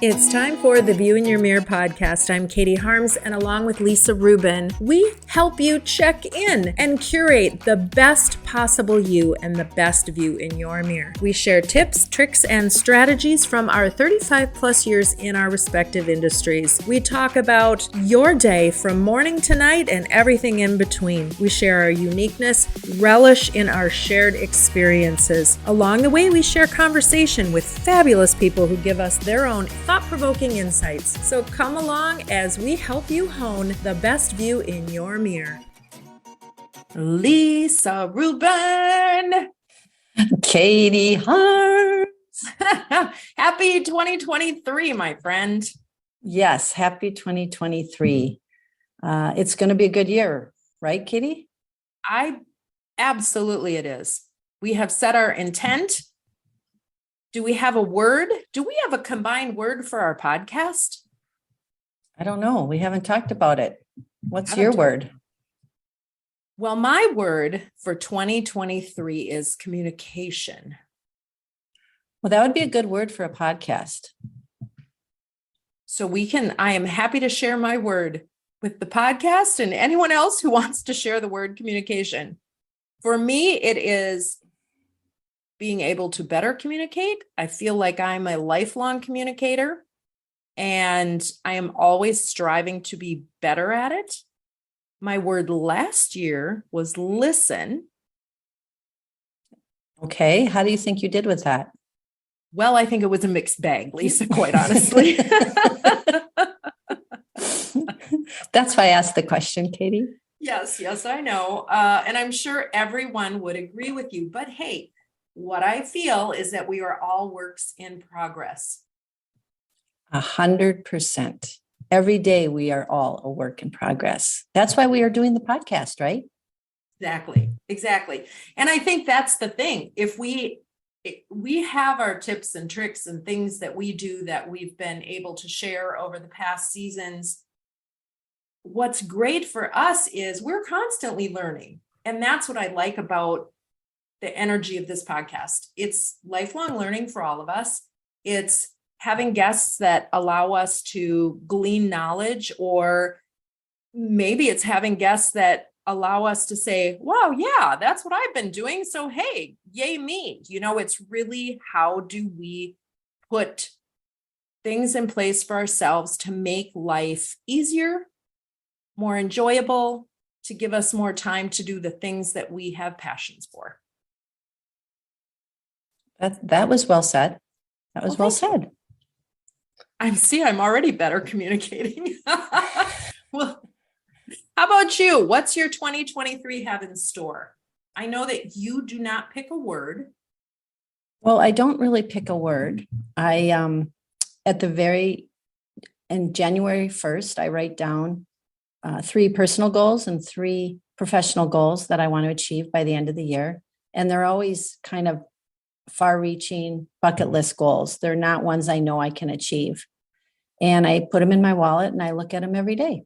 It's time for the View in Your Mirror podcast. I'm Katie Harms, and along with Lisa Rubin, we help you check in and curate the best possible you and the best view in your mirror. We share tips, tricks, and strategies from our 35 plus years in our respective industries. We talk about your day from morning to night and everything in between. We share our uniqueness, relish in our shared experiences. Along the way, we share conversation with fabulous people who give us their own thought-provoking insights. So come along as we help you hone the best view in your mirror. Lisa Rubin. Katie Harms. Happy 2023, my friend. Yes, happy 2023. It's going to be a good year, right, Katie? Absolutely it is. We have set our intent. Do we have a word? Do we have a combined word for our podcast? I don't know. We haven't talked about it. What's your word? Well, my word for 2023 is communication. Well, that would be a good word for a podcast. So I am happy to share my word with the podcast and anyone else who wants to share the word communication. For me, it is being able to better communicate. I feel like I'm a lifelong communicator and I am always striving to be better at it. My word last year was listen. Okay. How do you think you did with that? Well, I think it was a mixed bag, Lisa, quite honestly. That's why I asked the question, Katie. Yes, I know. And I'm sure everyone would agree with you. But hey, what I feel is that we are all works in progress. 100%. Every day we are all a work in progress. That's why we are doing the podcast, right? Exactly. And I think that's the thing. If we have our tips and tricks and things that we do that we've been able to share over the past seasons, what's great for us is we're constantly learning. And that's what I like about the energy of this podcast. It's lifelong learning for all of us. It's having guests that allow us to glean knowledge, or maybe it's having guests that allow us to say, wow, yeah, that's what I've been doing. So, hey, yay me. It's really how do we put things in place for ourselves to make life easier, more enjoyable, to give us more time to do the things that we have passions for. That was well said. That was well said. I'm already better communicating. Well, how about you? What's your 2023 have in store? I know that you do not pick a word. Well, I don't really pick a word. In January 1st, I write down 3 personal goals and 3 professional goals that I want to achieve by the end of the year. And they're always kind of far-reaching bucket list goals. They're not ones I know I can achieve. And I put them in my wallet and I look at them every day.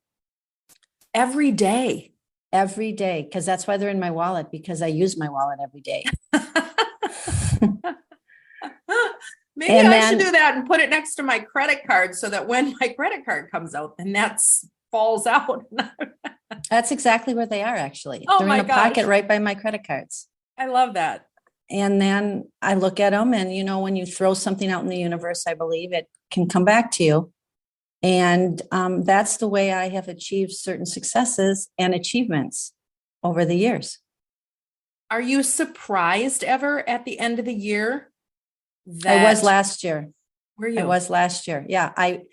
Every day? Every day, because that's why they're in my wallet, because I use my wallet every day. Maybe I should do that and put it next to my credit card so that when my credit card comes out, then that falls out. That's exactly where they are, actually. Oh, they're in a pocket right by my credit cards. I love that. And then I look at them and, when you throw something out in the universe, I believe it can come back to you. And that's the way I have achieved certain successes and achievements over the years. Are you surprised ever at the end of the year? I was last year. Were you? I was last year. Yeah. I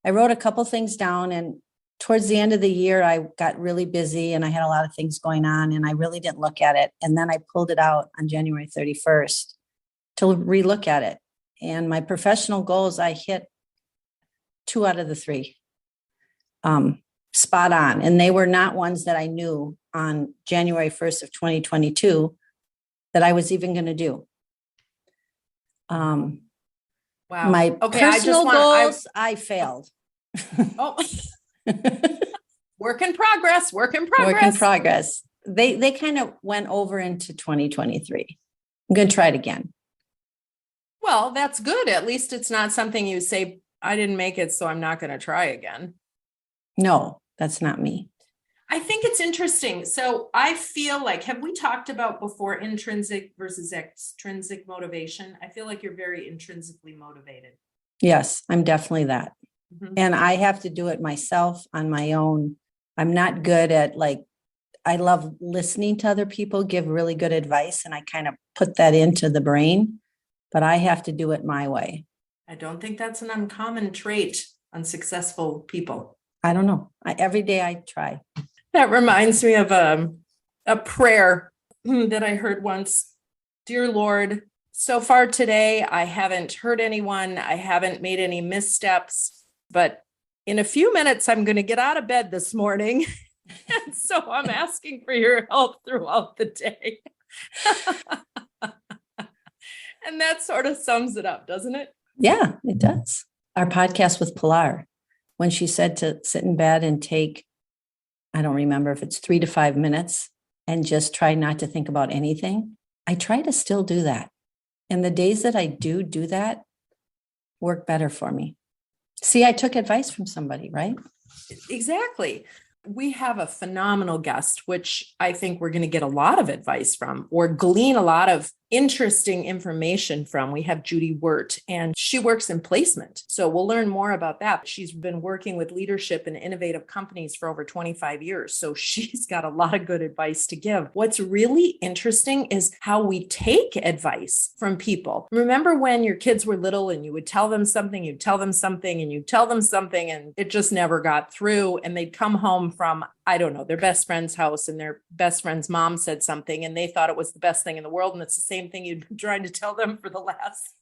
wrote a couple things down, and towards the end of the year, I got really busy and I had a lot of things going on and I really didn't look at it. And then I pulled it out on January 31st to relook at it. And my professional goals, I hit 2 out of the 3 spot on. And they were not ones that I knew on January 1st of 2022 that I was even going to do. Wow. My personal goals, I failed. Oh. Work in progress. Work in progress. They kind of went over into 2023. I'm going to try it again. Well, that's good. At least it's not something you say I didn't make it, so I'm not going to try again. No, that's not me. I think it's interesting. So I feel like, have we talked about before intrinsic versus extrinsic motivation? I feel like you're very intrinsically motivated. Yes, I'm definitely that. Mhm. And I have to do it myself on my own. I'm not good at I love listening to other people give really good advice, and I kind of put that into the brain, but I have to do it my way. I don't think that's an uncommon trait on successful people. I don't know. Every day I try. That reminds me of a prayer that I heard once. Dear Lord, so far today, I haven't hurt anyone. I haven't made any missteps, but in a few minutes, I'm going to get out of bed this morning. And so I'm asking for your help throughout the day. And that sort of sums it up, doesn't it? Yeah, it does. Our podcast with Pilar, when she said to sit in bed and take, I don't remember if it's 3 to 5 minutes and just try not to think about anything. I try to still do that. And the days that I do that work better for me. See, I took advice from somebody, right? Exactly. We have a phenomenal guest, which I think we're going to get a lot of advice from or glean a lot of interesting information from. We have Judy Wert, and she works in placement. So we'll learn more about that. She's been working with leadership and innovative companies for over 25 years. So she's got a lot of good advice to give. What's really interesting is how we take advice from people. Remember when your kids were little and you would tell them something, you'd tell them something, and you'd tell them something, and it just never got through. And they'd come home from, I don't know, their best friend's house, and their best friend's mom said something and they thought it was the best thing in the world. And it's the same thing you've been trying to tell them for the last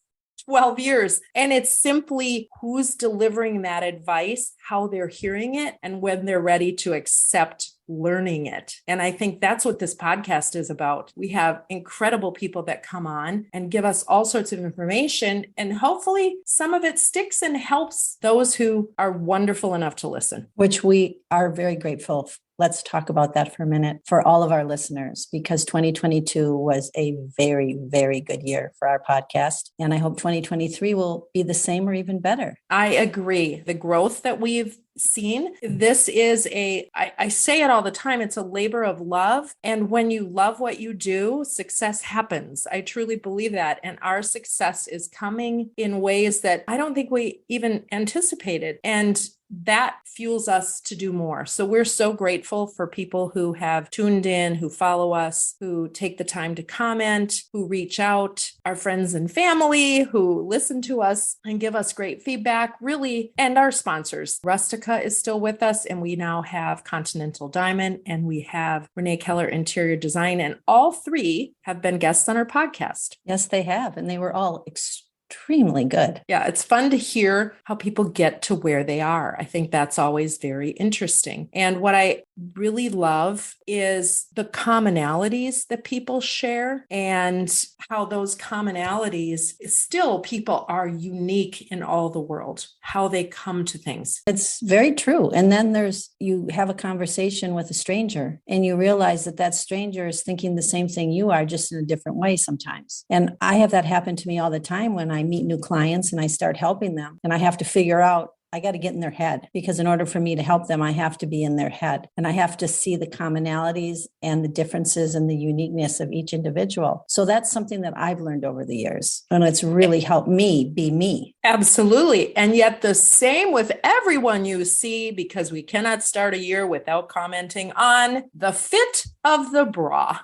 12 years. And it's simply who's delivering that advice, how they're hearing it, and when they're ready to accept learning it. And I think that's what this podcast is about. We have incredible people that come on and give us all sorts of information, and hopefully some of it sticks and helps those who are wonderful enough to listen. Which we are very grateful. Let's talk about that for a minute for all of our listeners, because 2022 was a very, very good year for our podcast. And I hope 2023 will be the same or even better. I agree. The growth that we've seen, this is I say it all the time, it's a labor of love. And when you love what you do, success happens. I truly believe that. And our success is coming in ways that I don't think we even anticipated. And that fuels us to do more. So we're so grateful for people who have tuned in, who follow us, who take the time to comment, who reach out, our friends and family who listen to us and give us great feedback, really, and our sponsors. Rustica is still with us, and we now have Continental Diamond, and we have Renee Keller Interior Design, and all three have been guests on our podcast. Yes, they have. And they were all extremely good. Yeah, it's fun to hear how people get to where they are. I think that's always very interesting. And what I really love is the commonalities that people share, and how those commonalities still, people are unique in all the world, how they come to things. It's very true. And then you have a conversation with a stranger and you realize that stranger is thinking the same thing you are, just in a different way sometimes. And I have that happen to me all the time when I meet new clients and I start helping them, and I have to figure out, I got to get in their head, because in order for me to help them, I have to be in their head, and I have to see the commonalities and the differences and the uniqueness of each individual. So that's something that I've learned over the years, and it's really helped me be me. Absolutely. And yet the same with everyone you see, because we cannot start a year without commenting on the fit of the bra.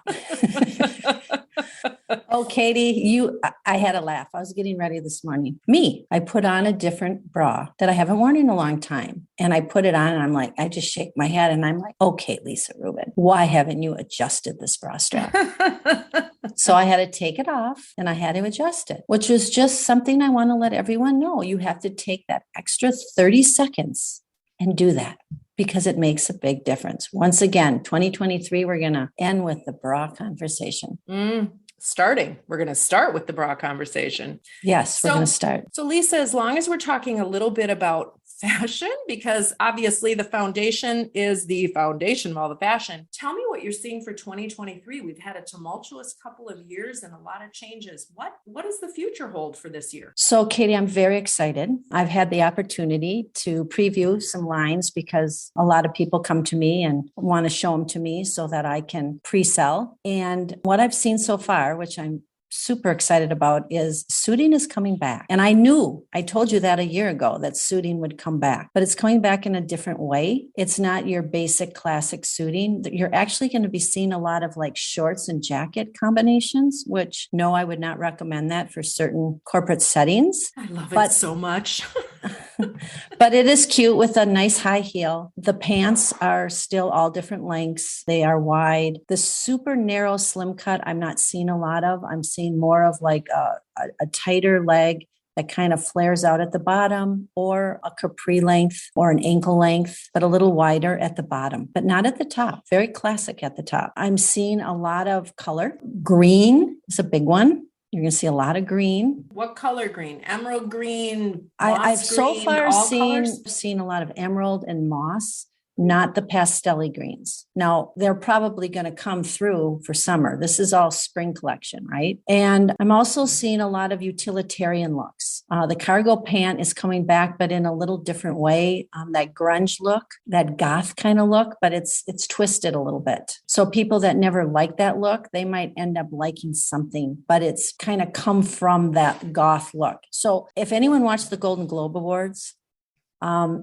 Oh, Katie, I had a laugh. I was getting ready this morning. I put on a different bra that I haven't worn in a long time. And I put it on and I'm like, I just shake my head and I'm like, okay, Lisa Rubin, why haven't you adjusted this bra strap? So I had to take it off and I had to adjust it, which was just something I want to let everyone know. You have to take that extra 30 seconds and do that, because it makes a big difference. Once again, 2023, we're going to end with the bra conversation. We're going to start with the bra conversation. Yes, we're going to start. So Lisa, as long as we're talking a little bit about fashion, because obviously the foundation is the foundation of all the fashion. Tell me what you're seeing for 2023. We've had a tumultuous couple of years and a lot of changes. What does the future hold for this year? So, Katie, I'm very excited. I've had the opportunity to preview some lines because a lot of people come to me and want to show them to me so that I can pre-sell. And what I've seen so far, which I'm super excited about, is suiting is coming back. And I told you that a year ago that suiting would come back, but it's coming back in a different way. It's not your basic classic suiting. You're actually going to be seeing a lot of like shorts and jacket combinations, which no, I would not recommend that for certain corporate settings. I love it so much. But it is cute with a nice high heel. The pants are still all different lengths. They are wide. The super narrow slim cut, I'm not seeing a lot of. I'm seeing more of like a tighter leg that kind of flares out at the bottom, or a capri length or an ankle length, but a little wider at the bottom, but not at the top. Very classic at the top. I'm seeing a lot of color. Green is a big one. You're going to see a lot of green. What color green? Emerald green? I've Moss so green, far all seen colors? a lot of emerald and moss, not the pastel greens. Now, they're probably going to come through for summer. This is all spring collection, right? And I'm also seeing a lot of utilitarian looks. The cargo pant is coming back, but in a little different way. That grunge look, that goth kind of look, but it's twisted a little bit. So people that never like that look, they might end up liking something, but it's kind of come from that goth look. So if anyone watched the Golden Globe Awards,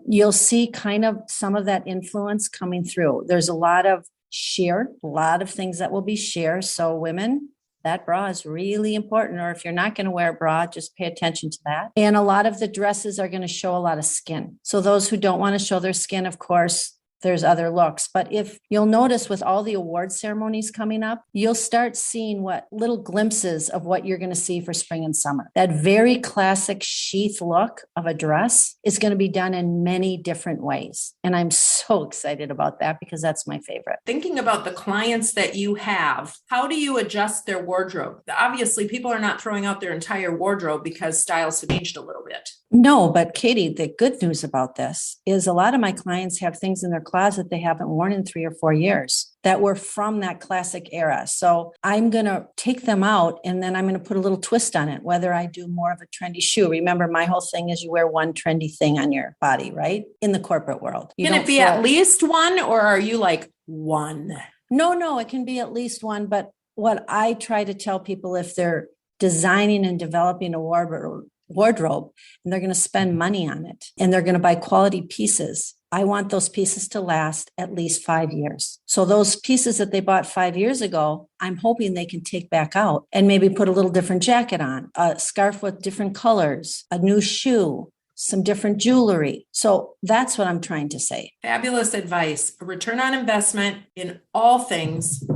you'll see kind of some of that influence coming through. There's a lot of sheer, a lot of things that will be sheer. So women, that bra is really important. Or if you're not going to wear a bra, just pay attention to that. And a lot of the dresses are going to show a lot of skin. So those who don't want to show their skin, of course, there's other looks. But if you'll notice with all the award ceremonies coming up, you'll start seeing what little glimpses of what you're going to see for spring and summer. That very classic sheath look of a dress is going to be done in many different ways. And I'm so excited about that because that's my favorite. Thinking about the clients that you have, how do you adjust their wardrobe? Obviously, people are not throwing out their entire wardrobe because styles have changed a little bit. No, but Katie, the good news about this is a lot of my clients have things in their closet they haven't worn in 3 or 4 years that were from that classic era. So I'm going to take them out and then I'm going to put a little twist on it, whether I do more of a trendy shoe. Remember, my whole thing is you wear one trendy thing on your body, right? In the corporate world. Can it be at least one, or are you like one? No, it can be at least one. But what I try to tell people, if they're designing and developing a wardrobe and they're going to spend money on it and they're going to buy quality pieces, I want those pieces to last at least 5 years. So those pieces that they bought 5 years ago, I'm hoping they can take back out and maybe put a little different jacket on, a scarf with different colors, a new shoe, some different jewelry. So that's what I'm trying to say. Fabulous advice. A return on investment in all things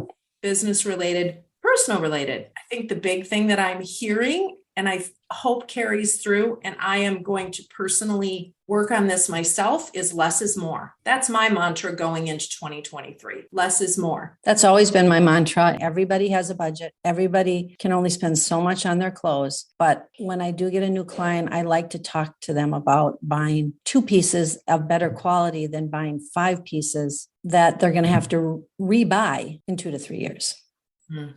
business related, personal related. I think the big thing that I'm hearing, and I hope carries through, and I am going to personally work on this myself, is less is more. That's my mantra going into 2023. Less is more. That's always been my mantra. Everybody has a budget. Everybody can only spend so much on their clothes. But when I do get a new client, I like to talk to them about buying 2 pieces of better quality than buying 5 pieces that they're going to have to rebuy in 2 to 3 years.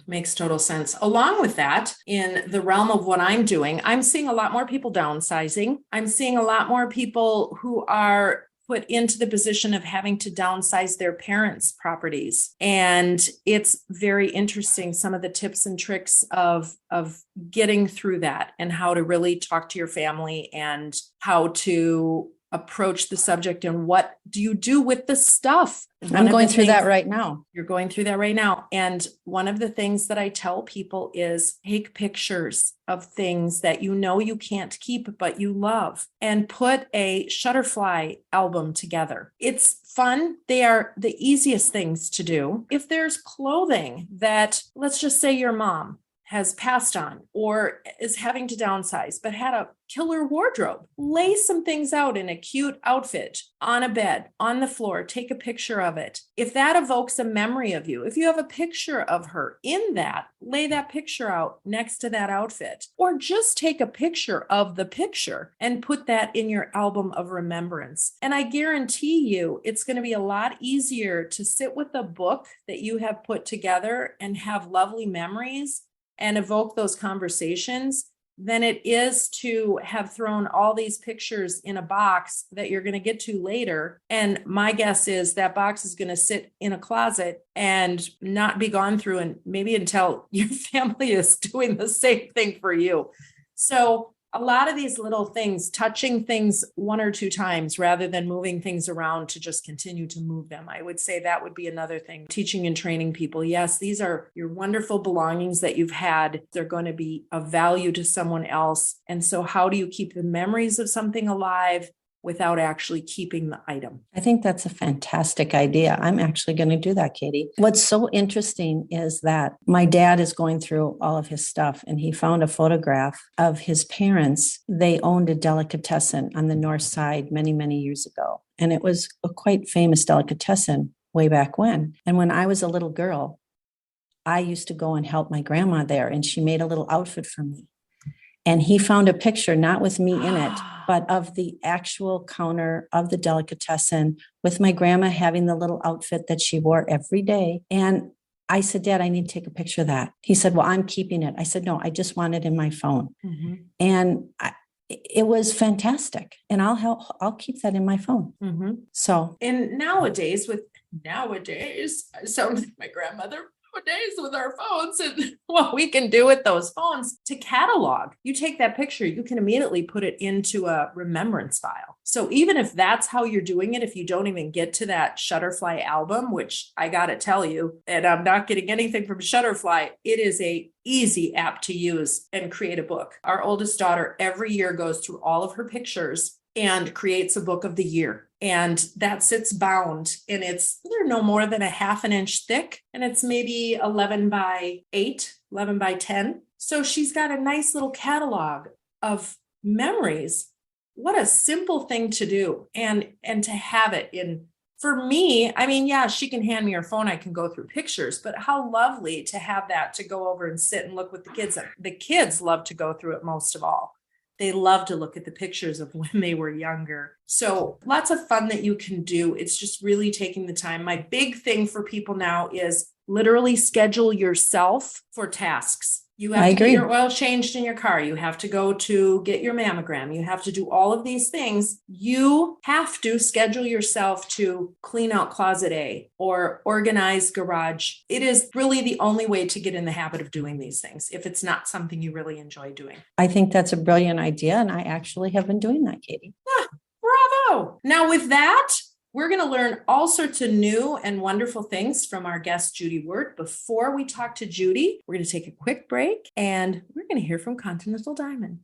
Makes total sense. Along with that, in the realm of what I'm doing, I'm seeing a lot more people downsizing. I'm seeing a lot more people who are put into the position of having to downsize their parents' properties. And it's very interesting, some of the tips and tricks of getting through that and how to really talk to your family and how to approach the subject and what do you do with the stuff. I'm going through that right now. You're going through that right now. And one of the things that I tell people is take pictures of things that you know you can't keep, but you love, and put a Shutterfly album together. It's fun. They are the easiest things to do. If there's clothing that, let's just say your mom has passed on or is having to downsize, but had a killer wardrobe, lay some things out in a cute outfit on a bed, on the floor, take a picture of it. If that evokes a memory of you, if you have a picture of her in that, lay that picture out next to that outfit, or just take a picture of the picture and put that in your album of remembrance. And I guarantee you, it's going to be a lot easier to sit with a book that you have put together and have lovely memories and evoke those conversations than it is to have thrown all these pictures in a box that you're going to get to later. And my guess is that box is going to sit in a closet and not be gone through, and maybe until your family is doing the same thing for you. So a lot of these little things, touching things one or two times rather than moving things around to just continue to move them. I would say that would be another thing. Teaching and training people. Yes, these are your wonderful belongings that you've had. They're going to be of value to someone else. And so how do you keep the memories of something alive without actually keeping the item? I think that's a fantastic idea. I'm actually going to do that, Katie. What's so interesting is that my dad is going through all of his stuff and he found a photograph of his parents. They owned a delicatessen on the north side many, many years ago. And it was a quite famous delicatessen way back when. And when I was a little girl, I used to go and help my grandma there, and she made a little outfit for me. And he found a picture, not with me in it, but of the actual counter of the delicatessen with my grandma having the little outfit that she wore every day. And I said, Dad, I need to take a picture of that. He said, well, I'm keeping it. I said, no, I just want it in my phone. Mm-hmm. And it was fantastic. And I'll keep that in my phone. Mm-hmm. So, and nowadays, I sound like my grandmother. Days with our phones and what we can do with those phones to catalog. You take that picture, you can immediately put it into a remembrance file. So even if that's how you're doing it, if you don't even get to that Shutterfly album, which I got to tell you, and I'm not getting anything from Shutterfly, it is a easy app to use and create a book. Our oldest daughter every year goes through all of her pictures and creates a book of the year. And that sits bound, and they're no more than a half an inch thick, and it's maybe 11 by 8, 11 by 10. So she's got a nice little catalog of memories. What a simple thing to do, and to have it in. For me, I mean, yeah, she can hand me her phone. I can go through pictures, but how lovely to have that to go over and sit and look with the kids. The kids love to go through it most of all. They love to look at the pictures of when they were younger. So lots of fun that you can do. It's just really taking the time. My big thing for people now is literally schedule yourself for tasks. You have to get your oil changed in your car. You have to go to get your mammogram. You have to do all of these things. You have to schedule yourself to clean out closet A or organize garage. It is really the only way to get in the habit of doing these things if it's not something you really enjoy doing. I think that's a brilliant idea. And I actually have been doing that, Katie. Bravo. Now with that, we're going to learn all sorts of new and wonderful things from our guest, Judy Wert. Before we talk to Judy, we're going to take a quick break and we're going to hear from Continental Diamond.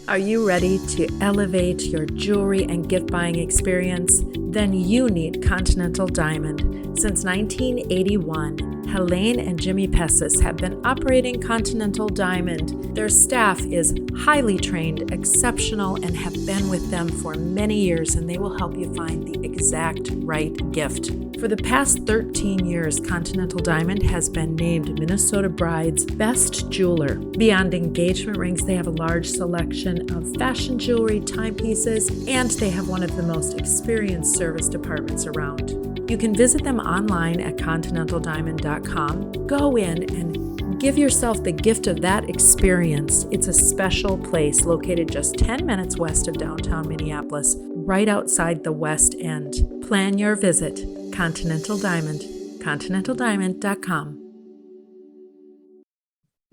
Are you ready to elevate your jewelry and gift buying experience? Then you need Continental Diamond. Since 1981, Helene and Jimmy Pessis have been operating Continental Diamond. Their staff is highly trained, exceptional, and have been with them for many years, and they will help you find the exact right gift. For the past 13 years, Continental Diamond has been named Minnesota Bride's best jeweler. Beyond engagement rings, they have a large selection of fashion jewelry, timepieces, and they have one of the most experienced service departments around. You can visit them online at continentaldiamond.com. Go in and give yourself the gift of that experience. It's a special place located just 10 minutes west of downtown Minneapolis, right outside the West End. Plan your visit. Continental Diamond, continentaldiamond.com.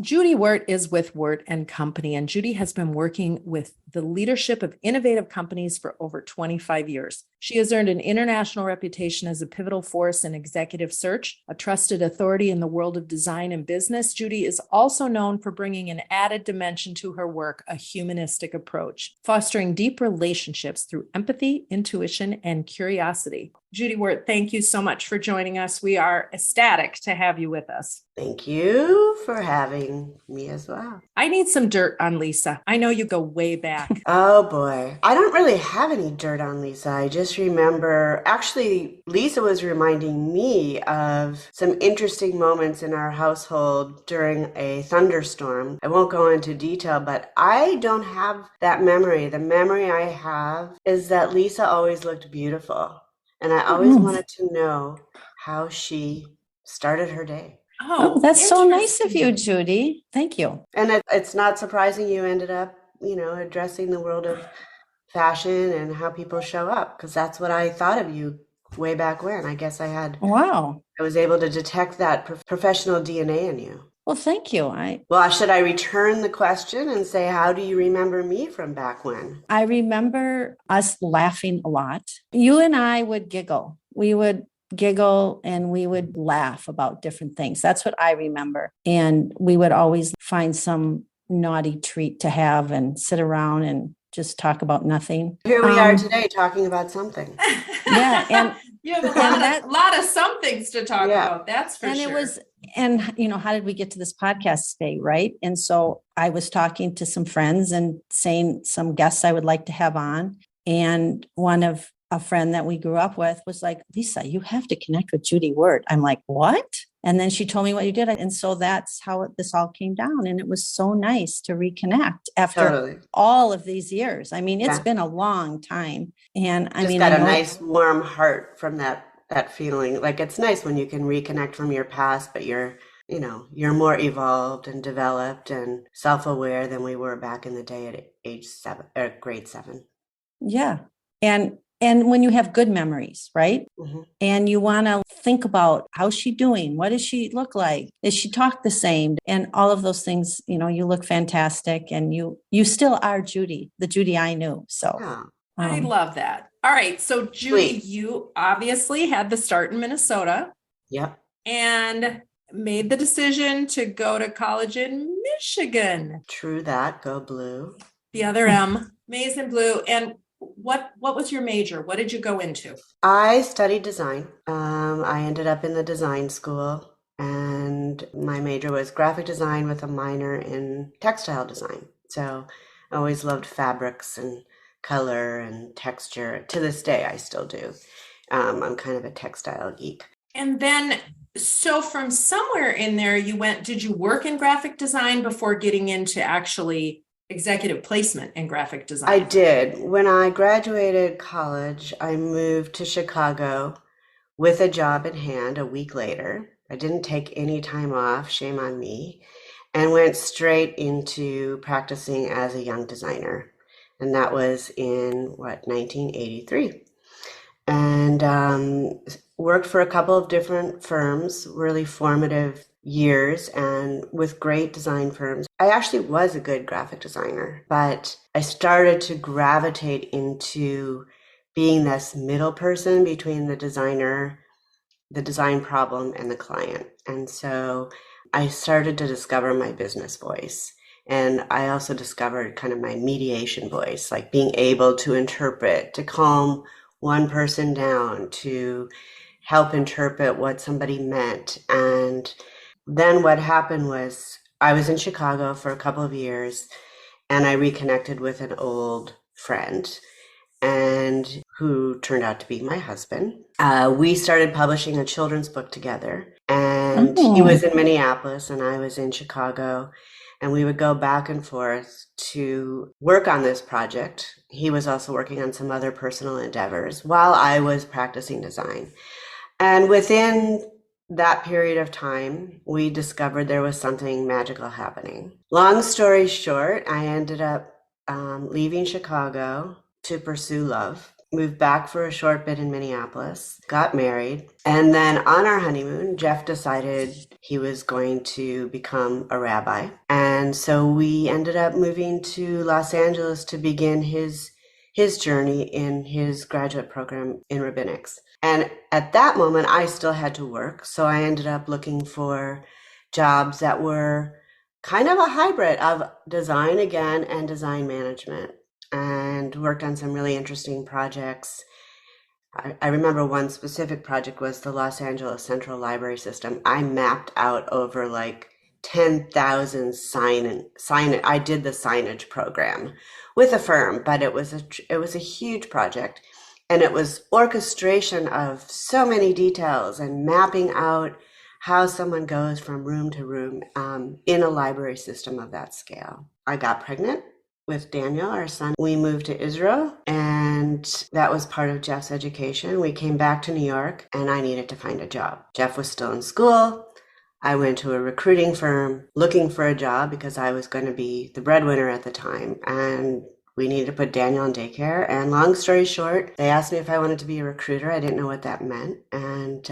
Judy Wert is with Wert & Company, and Judy has been working with the leadership of innovative companies for over 25 years. She has earned an international reputation as a pivotal force in executive search, a trusted authority in the world of design and business. Judy is also known for bringing an added dimension to her work, a humanistic approach, fostering deep relationships through empathy, intuition, and curiosity. Judy Wert, thank you so much for joining us. We are ecstatic to have you with us. Thank you for having me as well. I need some dirt on Lisa. I know you go way back. Oh boy. I don't really have any dirt on Lisa. I just remember, actually, Lisa was reminding me of some interesting moments in our household during a thunderstorm. I won't go into detail, but I don't have that memory. The memory I have is that Lisa always looked beautiful. And I always wanted to know how she started her day. Oh, that's so nice of you, Judy. Thank you. And it's not surprising you ended up, addressing the world of fashion and how people show up, because that's what I thought of you way back when. I guess I was able to detect that professional DNA in you. Well, thank you. Well, should I return the question and say, how do you remember me from back when? I remember us laughing a lot. You and I would giggle. We would giggle and we would laugh about different things. That's what I remember. And we would always find some naughty treat to have and sit around and just talk about nothing. Here we are today talking about something. Yeah. And you have a lot of some things to talk about. That's for sure. And how did we get to this podcast today? Right. And so I was talking to some friends and saying some guests I would like to have on. And a friend that we grew up with was like, Lisa, you have to connect with Judy Wert. I'm like, what? And then she told me what you did. And so that's how this all came down. And it was so nice to reconnect after all of these years. I mean, it's been a long time. And I got a nice warm heart from that feeling. Like, it's nice when you can reconnect from your past, but you're more evolved and developed and self-aware than we were back in the day at age 7 or grade 7. Yeah. And when you have good memories, right? Mm-hmm. And you want to think about how's she doing? What does she look like? Does she talk the same? And all of those things, you look fantastic and you still are Judy, the Judy I knew. So I love that. All right. So Judy, you obviously had the start in Minnesota. Yep. And made the decision to go to college in Michigan. True that. Go blue. The other M, maize and blue. And what was your major? What did you go into? I studied design. I ended up in the design school, and my major was graphic design with a minor in textile design. So I always loved fabrics and color and texture. To this day, I still do. I'm kind of a textile geek. And then, so from somewhere in there, did you work in graphic design before getting into actually executive placement in graphic design? I did. When I graduated college, I moved to Chicago with a job in hand a week later. I didn't take any time off, shame on me, and went straight into practicing as a young designer. And that was in 1983. And worked for a couple of different firms, really formative years, and with great design firms. I actually was a good graphic designer, but I started to gravitate into being this middle person between the designer, the design problem, and the client. And so I started to discover my business voice. And I also discovered kind of my mediation voice, like being able to interpret, to calm one person down, to help interpret what somebody meant. And then what happened was I was in Chicago for a couple of years, and I reconnected with an old friend, and who turned out to be my husband. We started publishing a children's book together, and he was in Minneapolis and I was in Chicago, and we would go back and forth to work on this project. He was also working on some other personal endeavors while I was practicing design. And within that period of time, we discovered there was something magical happening. Long story short, I ended up leaving Chicago to pursue love, moved back for a short bit in Minneapolis, got married. And then on our honeymoon, Jeff decided he was going to become a rabbi. And so we ended up moving to Los Angeles to begin his journey in his graduate program in rabbinics. And at that moment, I still had to work. So I ended up looking for jobs that were kind of a hybrid of design again and design management, and worked on some really interesting projects. I remember one specific project was the Los Angeles Central Library System. I mapped out over like 10,000 sign. I did the signage program with a firm, but it was a huge project, and it was orchestration of so many details and mapping out how someone goes from room to room in a library system of that scale. I got pregnant with Daniel, our son. We moved to Israel, and that was part of Jeff's education. We came back to New York, and I needed to find a job. Jeff was still in school. I went to a recruiting firm looking for a job because I was going to be the breadwinner at the time, and we needed to put Daniel in daycare. And long story short, they asked me if I wanted to be a recruiter. I didn't know what that meant. And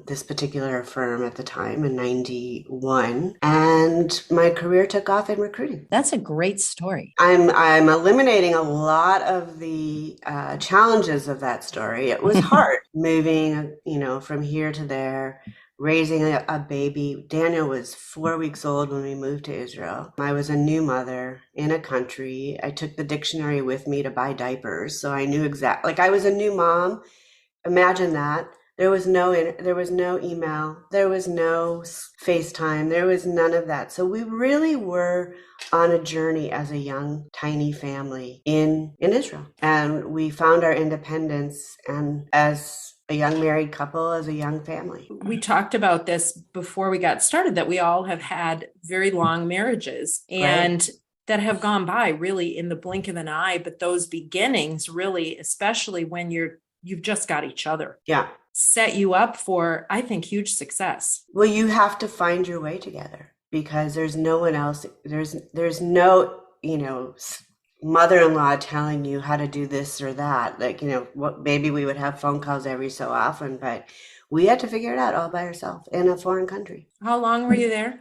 this particular firm at the time in 91, and my career took off in recruiting. That's a great story. I'm eliminating a lot of the challenges of that story. It was hard moving, from here to there, raising a baby. Daniel was 4 weeks old when we moved to Israel. I was a new mother in a country. I took the dictionary with me to buy diapers, so I knew exactly. Like, I was a new mom. Imagine that. There was no email. There was no FaceTime. There was none of that. So we really were on a journey as a young, tiny family in Israel. And we found our independence, and as a young married couple, as a young family. We talked about this before we got started, that we all have had very long marriages and that have gone by really in the blink of an eye. But those beginnings really, especially when you've just got each other. Yeah. Set you up for, I think, huge success. Well, you have to find your way together because there's no one else. There's no, mother-in-law telling you how to do this or that. Like, maybe we would have phone calls every so often, but we had to figure it out all by ourselves in a foreign country. How long were you there?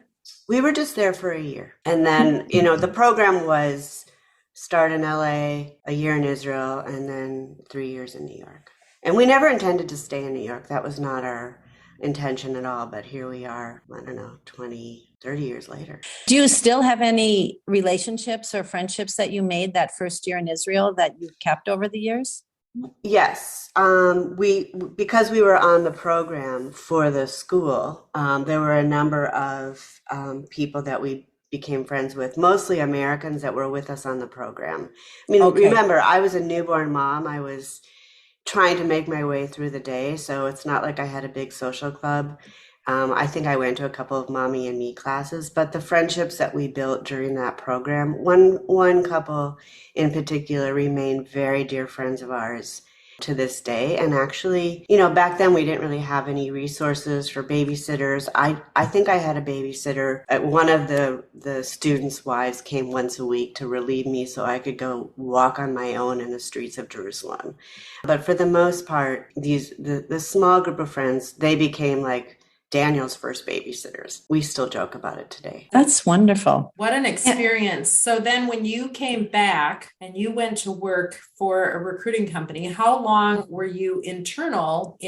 We were just there for a year. And then, the program was start in LA, a year in Israel, and then 3 years in New York. And we never intended to stay in New York. That was not our intention at all. But here we are, 30 years later. Do you still have any relationships or friendships that you made that first year in Israel that you've kept over the years? Yes. Because we were on the program for the school, there were a number of people that we became friends with, mostly Americans that were with us on the program. I mean, Remember, I was a newborn mom. I was trying to make my way through the day, so it's not like I had a big social club. I think I went to a couple of mommy and me classes, but the friendships that we built during that program, one couple in particular remain very dear friends of ours to this day. And actually, back then we didn't really have any resources for babysitters. I think I had a babysitter. One of the students' wives came once a week to relieve me so I could go walk on my own in the streets of Jerusalem. But for the most part, the small group of friends, they became like Daniel's first babysitters. We still joke about it today. That's wonderful. What an experience. So then when you came back and you went to work for a recruiting company, how long were you internal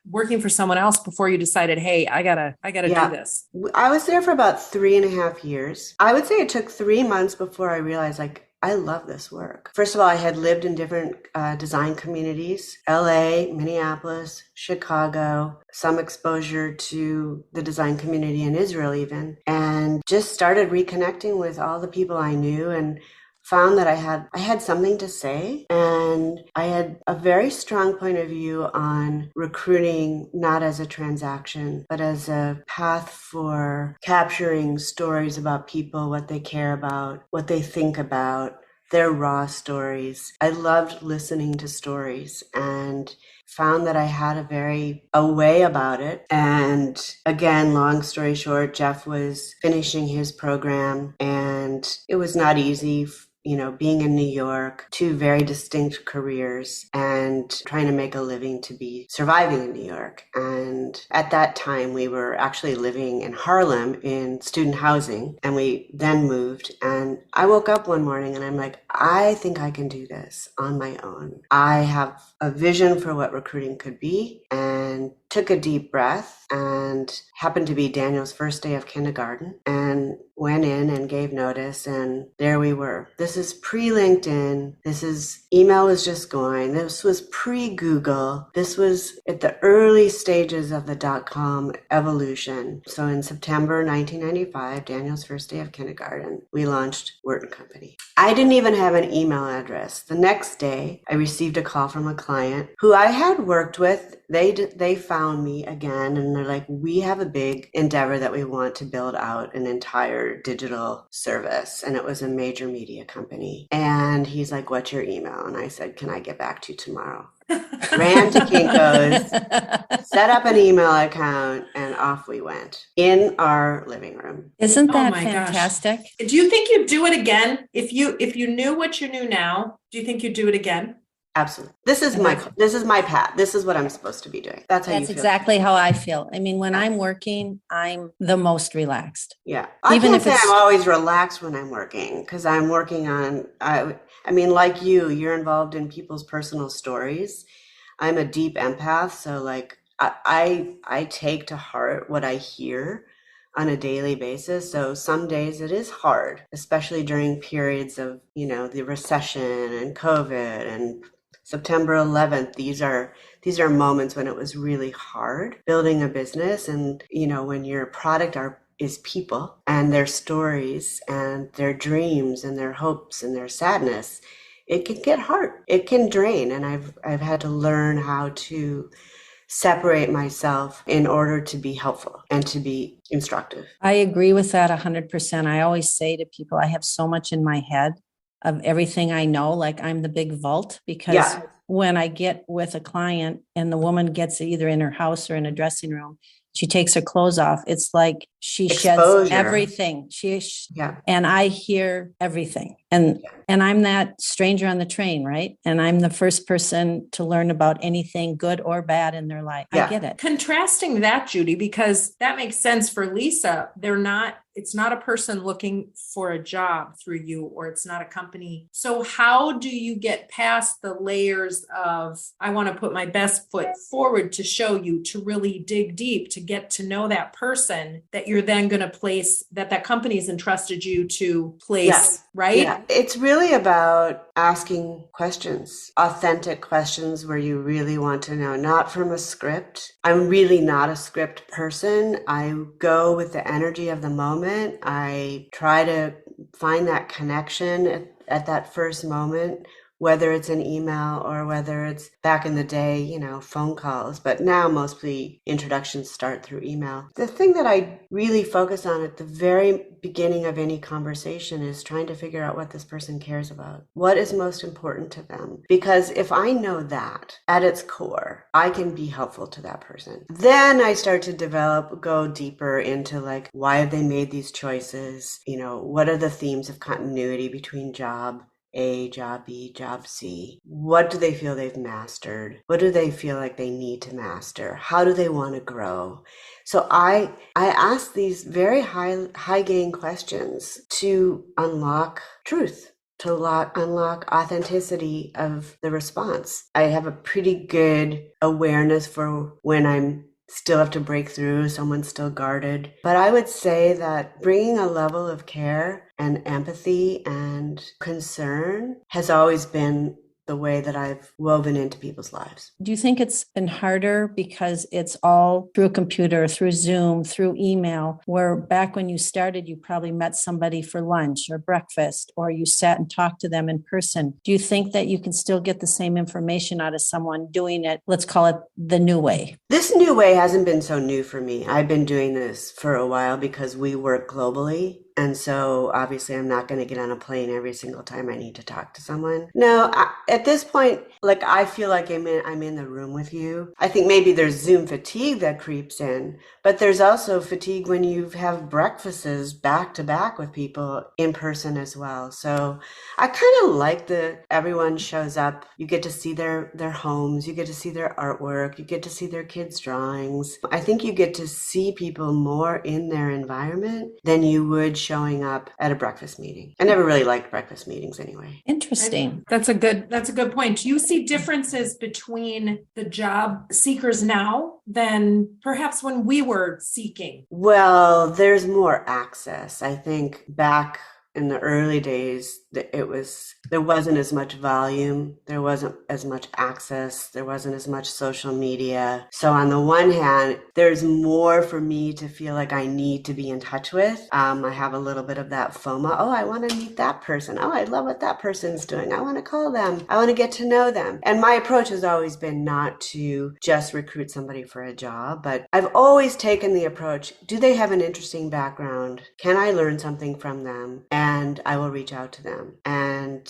working for someone else before you decided, hey, I gotta do this? I was there for about 3.5 years. I would say it took 3 months before I realized, I love this work. First of all, I had lived in different design communities, LA, Minneapolis, Chicago, some exposure to the design community in Israel even, and just started reconnecting with all the people I knew and found that I had something to say, and I had a very strong point of view on recruiting, not as a transaction, but as a path for capturing stories about people, what they care about, what they think about, their raw stories. I loved listening to stories and found that I had a way about it. And again, long story short, Jeff was finishing his program, and it was not easy, being in New York, 2 very distinct careers, and trying to make a living to be surviving in New York. And at that time, we were actually living in Harlem in student housing, and we then moved. And I woke up one morning and I'm like, I think I can do this on my own. I have a vision for what recruiting could be, and took a deep breath, and happened to be Daniel's first day of kindergarten, and went in and gave notice, and there we were. This is pre-LinkedIn. Email was just going. This was pre-Google. This was at the early stages of the .com evolution. So in September 1995, Daniel's first day of kindergarten, we launched Wert & Company. I didn't even have an email address. The next day, I received a call from a client who I had worked with. They found me again, and they're like, we have a big endeavor that we want to build out an entire digital service. And it was a major media company. And he's like, what's your email? And I said, can I get back to you tomorrow? Ran to Kinko's, set up an email account, and off we went in our living room. Isn't Oh that my gosh. fantastic? Do you think you'd do it again? If you knew what you knew now, do you think you'd do it again? Absolutely. This is my path. This is what I'm supposed to be doing. That's how you That's feel. exactly how I feel. I mean, when I'm working, I'm the most relaxed. Yeah. I Even can't if say it's- I'm always relaxed when I'm working, because I'm working on, I mean, like you're involved in people's personal stories. I'm a deep empath. So like I take to heart what I hear on a daily basis. So some days it is hard, especially during periods of, the recession and COVID and September 11th. These are moments when it was really hard building a business. And, when your product is people and their stories and their dreams and their hopes and their sadness, it can get hard. It can drain. And I've had to learn how to separate myself in order to be helpful and to be instructive. I agree with that 100%. I always say to people, I have so much in my head of everything I know, like I'm the big vault, because when I get with a client and the woman gets it either in her house or in a dressing room, she takes her clothes off. It's like she Exposure. sheds everything. And I hear everything. And I'm that stranger on the train, right? And I'm the first person to learn about anything good or bad in their life. I get it. Contrasting that, Judy, because that makes sense for Lisa. It's not a person looking for a job through you, or it's not a company. So how do you get past the layers of, I want to put my best foot forward to show you, to really dig deep, to get to know that person that you're then going to place, that company's entrusted you to place, right? Yeah. It's really about asking questions, authentic questions where you really want to know, not from a script. I'm really not a script person. I go with the energy of the moment. I try to find that connection at that first moment, whether it's an email or whether it's back in the day, phone calls. But now mostly introductions start through email. The thing that I really focus on at the very beginning of any conversation is trying to figure out what this person cares about. What is most important to them? Because if I know that at its core, I can be helpful to that person. Then I start to go deeper into like, why have they made these choices? What are the themes of continuity between job A, job B, job C? What do they feel they've mastered? What do they feel like they need to master? How do they want to grow? So I ask these very high gain questions to unlock truth, to unlock authenticity of the response. I have a pretty good awareness for when I'm still have to break through, someone's still guarded. But I would say that bringing a level of care and empathy and concern has always been the way that I've woven into people's lives. Do you think it's been harder because it's all through a computer, through Zoom, through email, where back when you started, you probably met somebody for lunch or breakfast, or you sat and talked to them in person? Do you think that you can still get the same information out of someone doing it, let's call it the new way? This new way hasn't been so new for me. I've been doing this for a while because we work globally. And so obviously I'm not going to get on a plane every single time I need to talk to someone. No, at this point, like I feel like I'm in the room with you. I think maybe there's Zoom fatigue that creeps in, but there's also fatigue when you have breakfasts back to back with people in person as well. So I kind of like everyone shows up. You get to see their homes. You get to see their artwork. You get to see their kids' drawings. I think you get to see people more in their environment than you would showing up at a breakfast meeting. I never really liked breakfast meetings anyway. Interesting. That's a good point. Do you see differences between the job seekers now than perhaps when we were seeking? Well, there's more access. I think back in the early days, there wasn't as much volume, there wasn't as much access, there wasn't as much social media. So on the one hand, there's more for me to feel like I need to be in touch with. I have a little bit of that FOMO. Oh, I want to meet that person. Oh, I love what that person's doing. I want to call them. I want to get to know them. And my approach has always been not to just recruit somebody for a job, but I've always taken the approach, do they have an interesting background? Can I learn something from them? And I will reach out to them. And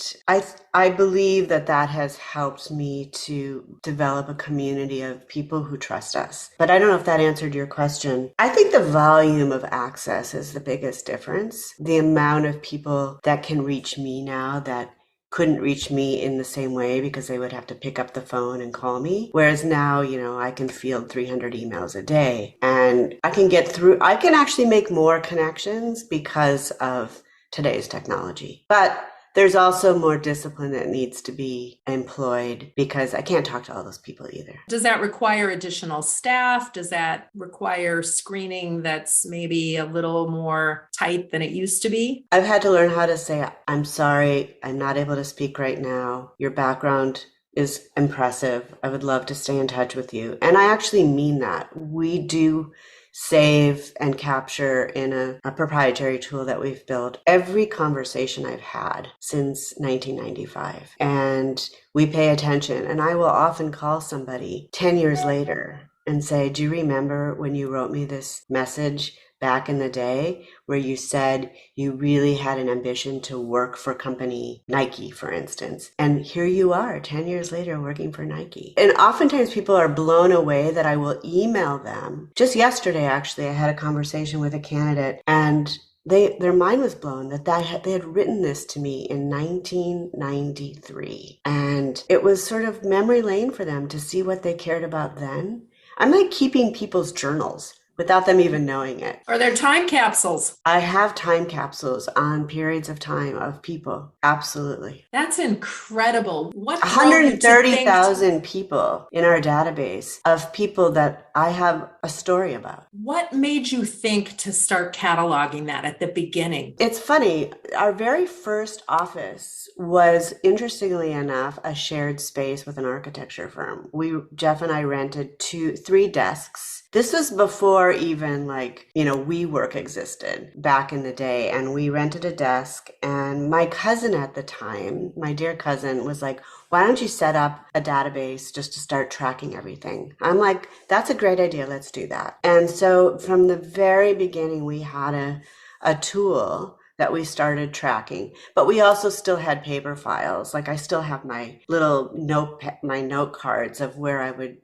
I believe that has helped me to develop a community of people who trust us. But I don't know if that answered your question. I think the volume of access is the biggest difference. The amount of people that can reach me now that couldn't reach me in the same way because they would have to pick up the phone and call me. Whereas now, I can field 300 emails a day and I can actually make more connections because of today's technology. But there's also more discipline that needs to be employed because I can't talk to all those people either. Does that require additional staff? Does that require screening that's maybe a little more tight than it used to be? I've had to learn how to say, I'm sorry, I'm not able to speak right now. Your background is impressive. I would love to stay in touch with you. And I actually mean that. We do save and capture in a proprietary tool that we've built every conversation I've had since 1995. And we pay attention. And I will often call somebody 10 years later and say, do you remember when you wrote me this message back in the day where you said you really had an ambition to work for company Nike, for instance? And here you are 10 years later working for Nike. And oftentimes people are blown away that I will email them. Just yesterday, actually, I had a conversation with a candidate and their mind was blown that they had written this to me in 1993. And it was sort of memory lane for them to see what they cared about then. I'm like keeping people's journals without them even knowing it. Are there time capsules? I have time capsules on periods of time of people. Absolutely. That's incredible. What 130,000 people in our database of people that I have a story about. What made you think to start cataloging that at the beginning? It's funny. Our very first office was, interestingly enough, a shared space with an architecture firm. Jeff and I rented 3 desks. This was before even WeWork existed back in the day. And we rented a desk. And my cousin at the time, my dear cousin, was like, why don't you set up a database just to start tracking everything? I'm like, that's a great idea. Let's do that. And so from the very beginning, we had a tool that we started tracking, but we also still had paper files. Like I still have my little note cards of where I would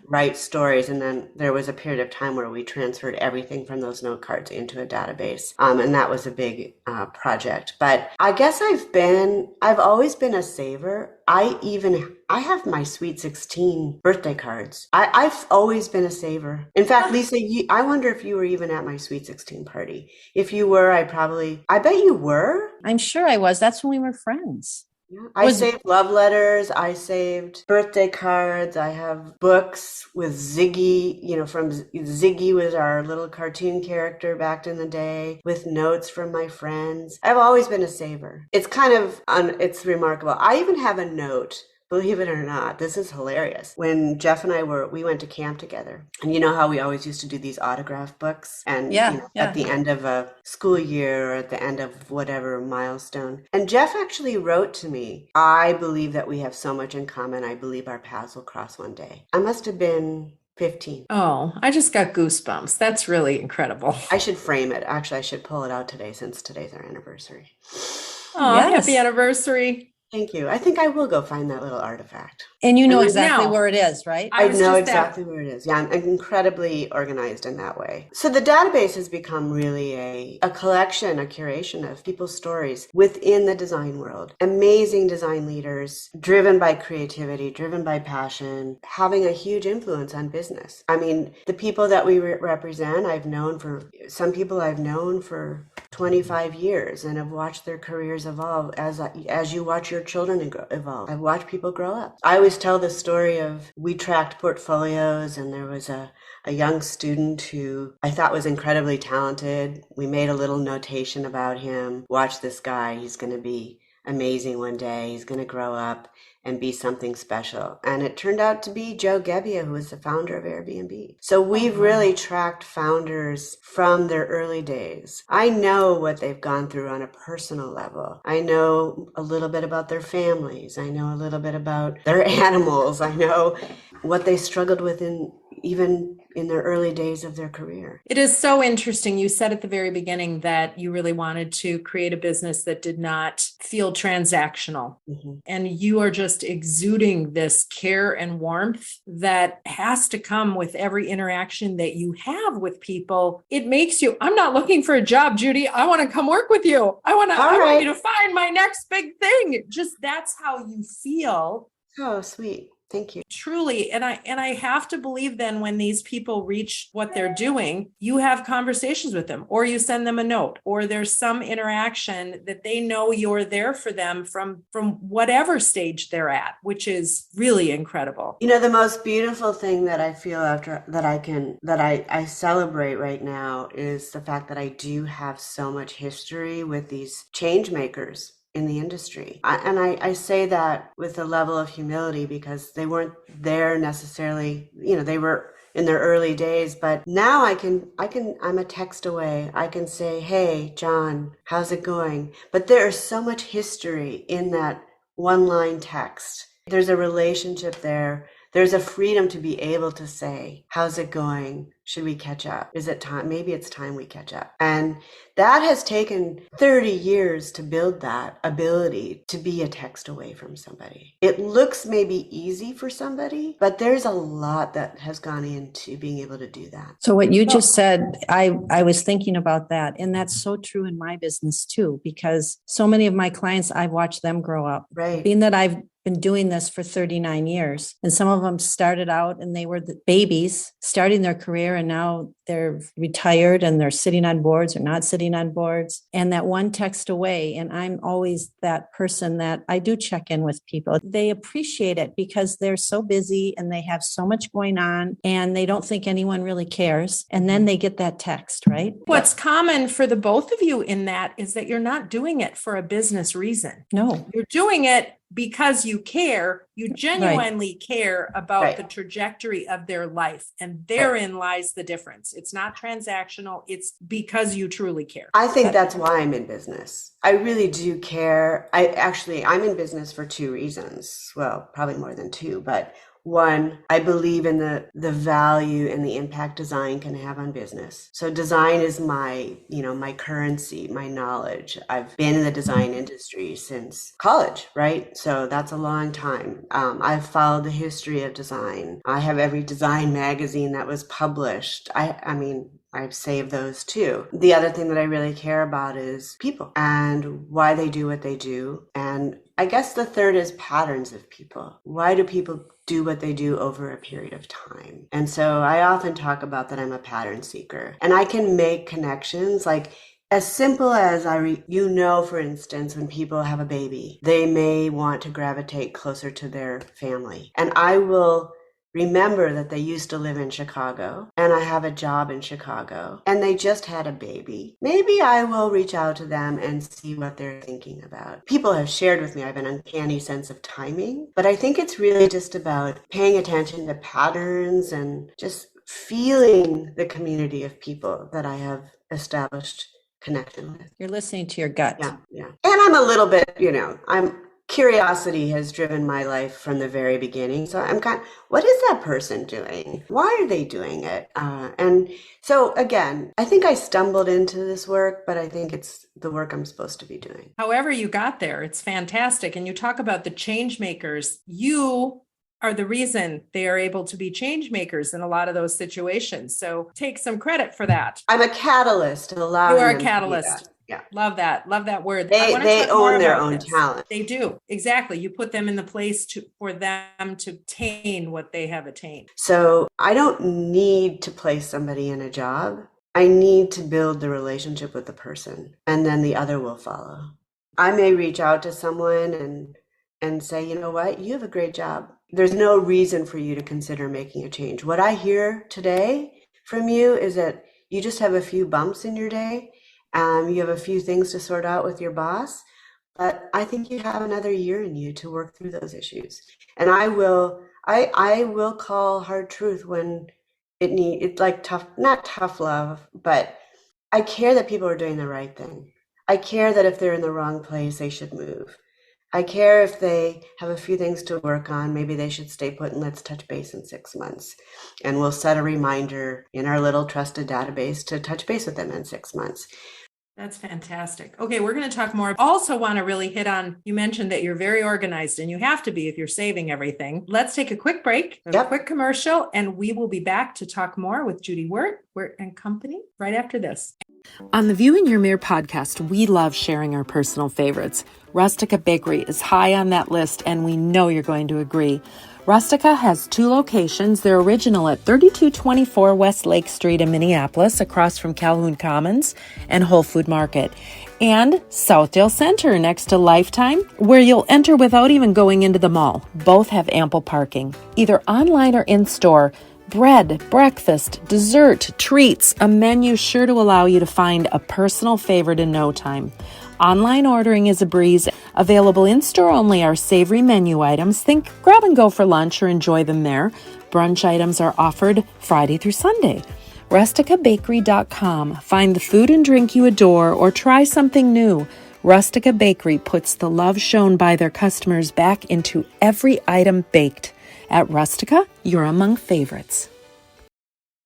write stories. And then there was a period of time where we transferred everything from those note cards into a database. And that was a big project. But I guess I've always been a saver. I have my Sweet 16 birthday cards. I've always been a saver. In fact, Lisa, I wonder if you were even at my Sweet 16 party. If you were, I bet you were. I'm sure I was. That's when we were friends. Yeah. I saved love letters. I saved birthday cards. I have books with Ziggy, from Ziggy was our little cartoon character back in the day, with notes from my friends. I've always been a saver. It's it's remarkable. I even have a note. Believe it or not, this is hilarious. When Jeff and I we went to camp together, and you know how we always used to do these autograph books, and at the end of a school year or at the end of whatever milestone. And Jeff actually wrote to me, I believe that we have so much in common. I believe our paths will cross one day. I must have been 15. Oh, I just got goosebumps. That's really incredible. I should frame it. Actually, I should pull it out today since today's our anniversary. Oh, Yes. Happy anniversary. Thank you. I think I will go find that little artifact. And you know And exactly now- where it is, right? I I was know just exactly where it is. Yeah, I'm incredibly organized in that way. So the database has become really a collection, a curation of people's stories within the design world. Amazing design leaders, driven by creativity, driven by passion, having a huge influence on business. I mean, the people that we represent, some people I've known for 25 years and have watched their careers evolve as you watch your children evolve. I've watched people grow up. I always tell the story of we tracked portfolios, and there was a young student who I thought was incredibly talented. We made a little notation about him. Watch this guy. He's going to be amazing one day. He's going to grow up and be something special. And it turned out to be Joe Gebbia, who was the founder of Airbnb. So we've really tracked founders from their early days. I know what they've gone through on a personal level. I know a little bit about their families. I know a little bit about their animals. I know what they struggled with even in their early days of their career. It is so interesting. You said at the very beginning that you really wanted to create a business that did not feel transactional. Mm-hmm. And you are just exuding this care and warmth that has to come with every interaction that you have with people. It makes you, I'm not looking for a job, Judy. I want to come work with you. I want you to find my next big thing. Just that's how you feel. Oh, sweet. Thank you. Truly. And I have to believe then when these people reach what they're doing, you have conversations with them, or you send them a note, or there's some interaction that they know you're there for them from whatever stage they're at, which is really incredible. You know, the most beautiful thing that I feel after that I celebrate right now is the fact that I do have so much history with these change makers in the industry. I say that with a level of humility because they weren't there necessarily, they were in their early days, but now I'm a text away. I can say, hey, John, how's it going? But there's so much history in that one line text. There's a relationship there. There's a freedom to be able to say, how's it going? Should we catch up? Is it time? Maybe it's time we catch up. And that has taken 30 years to build that ability to be a text away from somebody. It looks maybe easy for somebody, but there's a lot that has gone into being able to do that. So what you just said, I was thinking about that. And that's so true in my business too, because so many of my clients, I've watched them grow up. Right. Being that I've been doing this for 39 years. And some of them started out and they were the babies starting their career, and now they're retired and they're sitting on boards or not sitting on boards. And that one text away. And I'm always that person that I do check in with people. They appreciate it because they're so busy and they have so much going on and they don't think anyone really cares. And then they get that text, right? What's common for the both of you in that is that you're not doing it for a business reason. No. You're doing it because you care, you genuinely care about the trajectory of their life. And therein lies the difference. It's not transactional. It's because you truly care. I think that's why I'm in business. I really do care. I'm in business for two reasons. Well, probably more than two, but one, I believe in the value and the impact design can have on business. So design is my currency, my knowledge. I've been in the design industry since college, right? So that's a long time. I've followed the history of design. I have every design magazine that was published. I've saved those too. The other thing that I really care about is people and why they do what they do. And I guess the third is patterns of people. Why do people do what they do over a period of time? And so I often talk about that I'm a pattern seeker, and I can make connections like as simple as for instance, when people have a baby, they may want to gravitate closer to their family. And I will remember that they used to live in Chicago and I have a job in Chicago and they just had a baby. Maybe I will reach out to them and see what they're thinking about. People have shared with me I have an uncanny sense of timing, but I think it's really just about paying attention to patterns and just feeling the community of people that I have established connection with. You're listening to your gut. Yeah. And I'm a little bit, curiosity has driven my life from the very beginning. So I'm what is that person doing? Why are they doing it? And so again, I think I stumbled into this work, but I think it's the work I'm supposed to be doing. However you got there, it's fantastic. And you talk about the change makers. You are the reason they are able to be change makers in a lot of those situations. So take some credit for that. I'm a catalyst to allow. You are a catalyst. Yeah. Love that word. They own their own talent. They do. Exactly. You put them in the place for them to attain what they have attained. So I don't need to place somebody in a job. I need to build the relationship with the person, and then the other will follow. I may reach out to someone and say, you know what, you have a great job. There's no reason for you to consider making a change. What I hear today from you is that you just have a few bumps in your day. You have a few things to sort out with your boss, but I think you have another year in you to work through those issues. And I will call hard truth when it's like tough, not tough love, but I care that people are doing the right thing. I care that if they're in the wrong place, they should move. I care if they have a few things to work on, maybe they should stay put and let's touch base in 6 months. And we'll set a reminder in our little trusted database to touch base with them in 6 months. That's fantastic. Okay, we're going to talk more. Also want to really hit on, you mentioned that you're very organized, and you have to be if you're saving everything. Let's take a quick break, a quick commercial, and we will be back to talk more with Judy Wert & Company right after this. On the View in Your Mirror podcast, we love sharing our personal favorites. Rustica Bakery is high on that list, and we know you're going to agree. Rustica has 2 locations. They're original at 3224 West Lake Street in Minneapolis, across from Calhoun Commons and Whole Food Market, and Southdale Center next to Lifetime, where you'll enter without even going into the mall. Both have ample parking, either online or in-store. Bread, breakfast, dessert, treats, a menu sure to allow you to find a personal favorite in no time. Online ordering is a breeze. Available in-store only are savory menu items. Think grab and go for lunch or enjoy them there. Brunch items are offered Friday through Sunday. RusticaBakery.com. Find the food and drink you adore or try something new. Rustica Bakery puts the love shown by their customers back into every item baked. At Rustica, you're among favorites.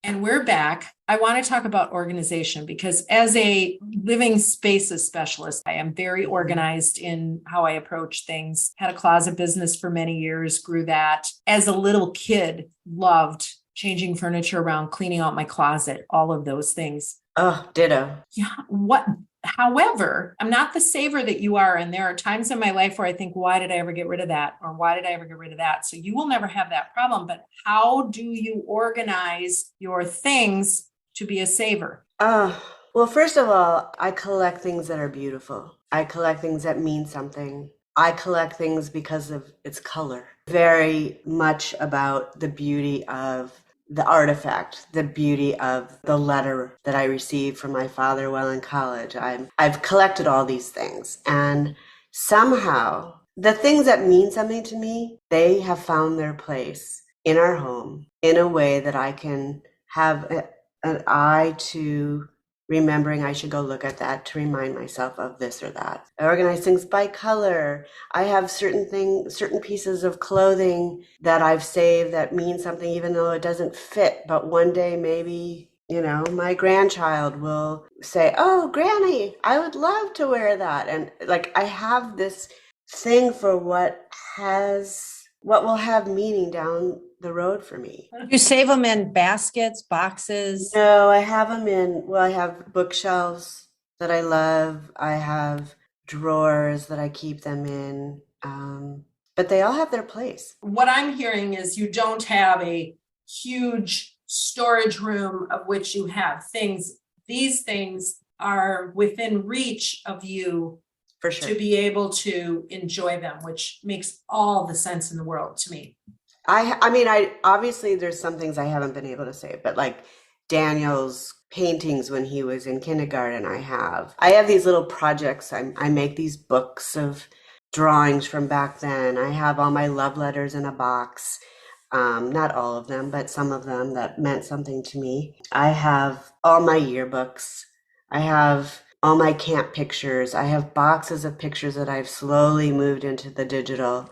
And we're back. I want to talk about organization because as a living spaces specialist, I am very organized in how I approach things. Had a closet business for many years, grew that. As a little kid, loved changing furniture around, cleaning out my closet, all of those things. Oh, ditto. Yeah. However, I'm not the saver that you are. And there are times in my life where I think, why did I ever get rid of that? Or why did I ever get rid of that? So you will never have that problem. But how do you organize your things to be a saver? Well, first of all, I collect things that are beautiful. I collect things that mean something. I collect things because of its color. Very much about the beauty of the artifact, the beauty of the letter that I received from my father while in college. I've collected all these things, and somehow the things that mean something to me, they have found their place in our home in a way that I can have an eye to remembering I should go look at that to remind myself of this or that. I organize things by color. I have certain pieces of clothing that I've saved that mean something even though it doesn't fit. But one day maybe, my grandchild will say, oh, Granny, I would love to wear that. And like I have this thing for what will have meaning down the road for me. You save them in baskets, boxes? No, I have them I have bookshelves that I love. I have drawers that I keep them in. But they all have their place. What I'm hearing is you don't have a huge storage room of which you have things. These things are within reach of you for sure to be able to enjoy them, which makes all the sense in the world to me. I obviously there's some things I haven't been able to save, but like Daniel's paintings when he was in kindergarten, I have these little projects. I make these books of drawings from back then. I have all my love letters in a box. Not all of them, but some of them that meant something to me. I have all my yearbooks. I have all my camp pictures. I have boxes of pictures that I've slowly moved into the digital.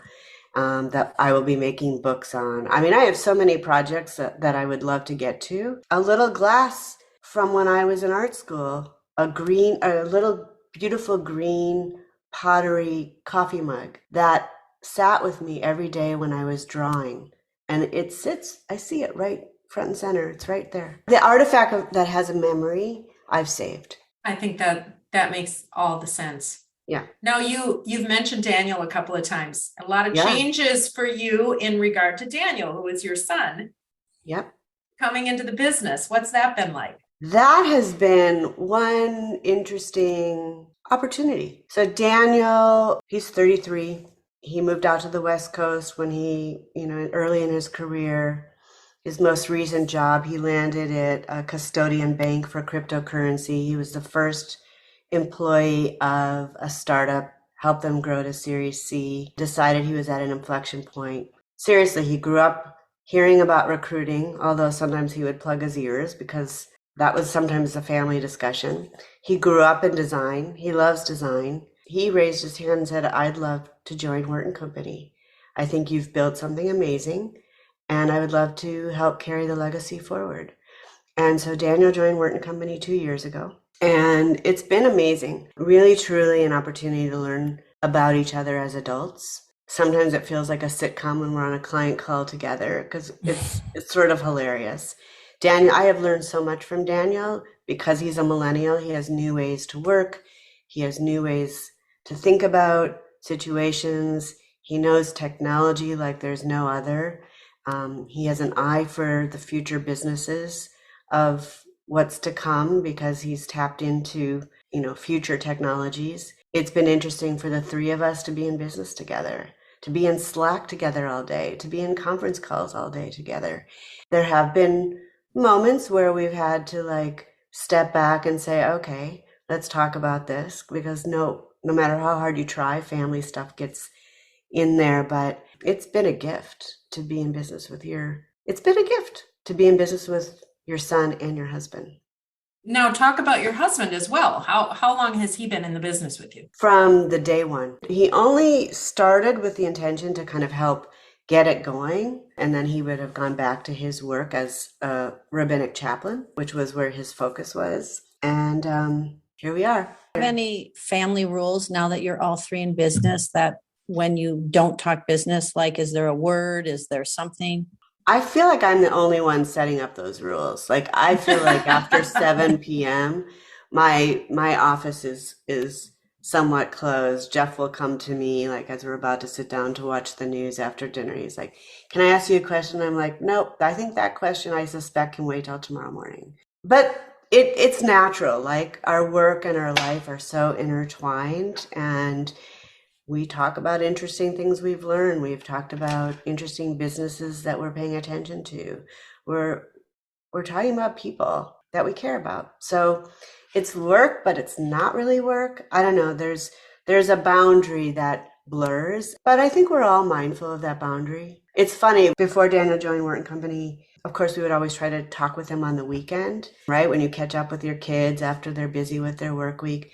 That I will be making books on. I have so many projects that I would love to get to. A little glass from when I was in art school, a little beautiful green pottery coffee mug that sat with me every day when I was drawing. And it sits, I see it right front and center. It's right there. The artifact that has a memory, I've saved. I think that makes all the sense. Yeah. Now you've mentioned Daniel a couple of times. A lot of changes for you in regard to Daniel, who is your son. Yep. Coming into the business. What's that been like? That has been one interesting opportunity. So Daniel, he's 33. He moved out to the West Coast when early in his career. His most recent job, he landed at a custodian bank for cryptocurrency. He was the first employee of a startup, helped them grow to Series C, decided he was at an inflection point. Seriously, he grew up hearing about recruiting, although sometimes he would plug his ears because that was sometimes a family discussion. He grew up in design. He loves design. He raised his hand and said, I'd love to join Wert& Company. I think you've built something amazing, and I would love to help carry the legacy forward. And so Daniel joined Wert& Company 2 years ago. And it's been amazing. Really, truly an opportunity to learn about each other as adults. Sometimes it feels like a sitcom when we're on a client call together because it's sort of hilarious. Daniel, I have learned so much from Daniel because he's a millennial. He has new ways to work. He has new ways to think about situations. He knows technology like there's no other. He has an eye for the future businesses of what's to come because he's tapped into, future technologies. It's been interesting for the three of us to be in business together, to be in Slack together all day, to be in conference calls all day together. There have been moments where we've had to step back and say, okay, let's talk about this, because no matter how hard you try, family stuff gets in there. But it's been a gift to be in business with your son and your husband. Now talk about your husband as well. How long has he been in the business with you? From the day one. He only started with the intention to kind of help get it going, and then he would have gone back to his work as a rabbinic chaplain, which was where his focus was. And here we are. Do you have any family rules now that you're all three in business that when you don't talk business, is there a word? Is there something? I feel like I'm the only one setting up those rules. I feel like after 7 p.m., my office is somewhat closed. Jeff will come to me as we're about to sit down to watch the news after dinner. He's like, can I ask you a question? I'm like, nope, I think that question I suspect can wait till tomorrow morning. But it's natural. Our work and our life are so intertwined, and we talk about interesting things we've learned. We've talked about interesting businesses that we're paying attention to. We're talking about people that we care about. So it's work, but it's not really work. I don't know. There's a boundary that blurs, but I think we're all mindful of that boundary. It's funny, before Daniel joined Wert & Company, of course, we would always try to talk with him on the weekend, right? When you catch up with your kids after they're busy with their work week.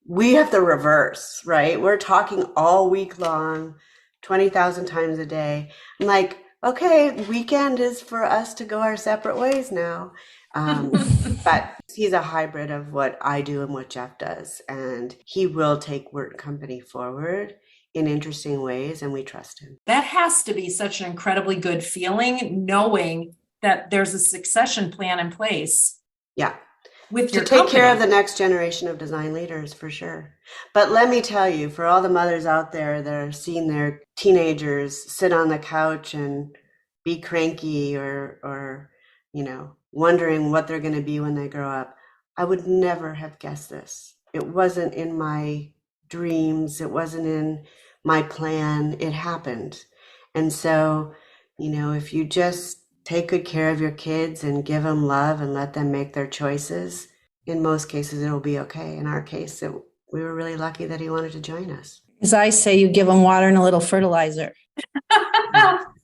We have the reverse, right? We're talking all week long, 20,000 times a day. I'm like, okay, weekend is for us to go our separate ways now. But he's a hybrid of what I do and what Jeff does. And he will take Wert & Company forward in interesting ways, and we trust him. That has to be such an incredibly good feeling, knowing that there's a succession plan in place. Yeah. With your to take company. care of the next generation of design leaders, for sure. But let me tell you, for all the mothers out there that are seeing their teenagers sit on the couch and be cranky or wondering what they're going to be when they grow up, I would never have guessed this. It wasn't in my dreams. It wasn't in my plan. It happened. And so, if you just take good care of your kids and give them love and let them make their choices, in most cases, it'll be okay. In our case, we were really lucky that he wanted to join us. As I say, you give them water and a little fertilizer.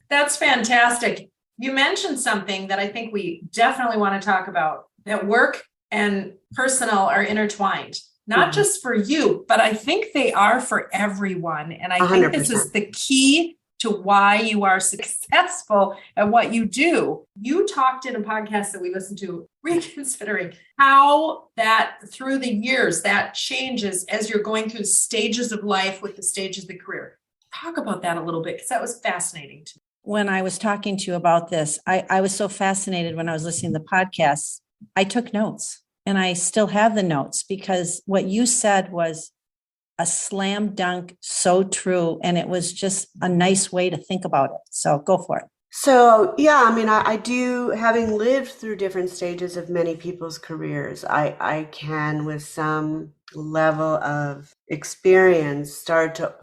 That's fantastic. You mentioned something that I think we definitely want to talk about, that work and personal are intertwined, not just for you, but I think they are for everyone. And I 100%. Think this is the key to why you are successful at what you do. You talked in a podcast that we listened to, reconsidering how that through the years, that changes as you're going through the stages of life with the stages of the career. Talk about that a little bit, because that was fascinating to me. When I was talking to you about this, I was so fascinated when I was listening to the podcast. I took notes, and I still have the notes, because what you said was a slam dunk, so true. And it was just a nice way to think about it. So go for it. So, yeah, I mean, I do, having lived through different stages of many people's careers, I can, with some level of experience, start to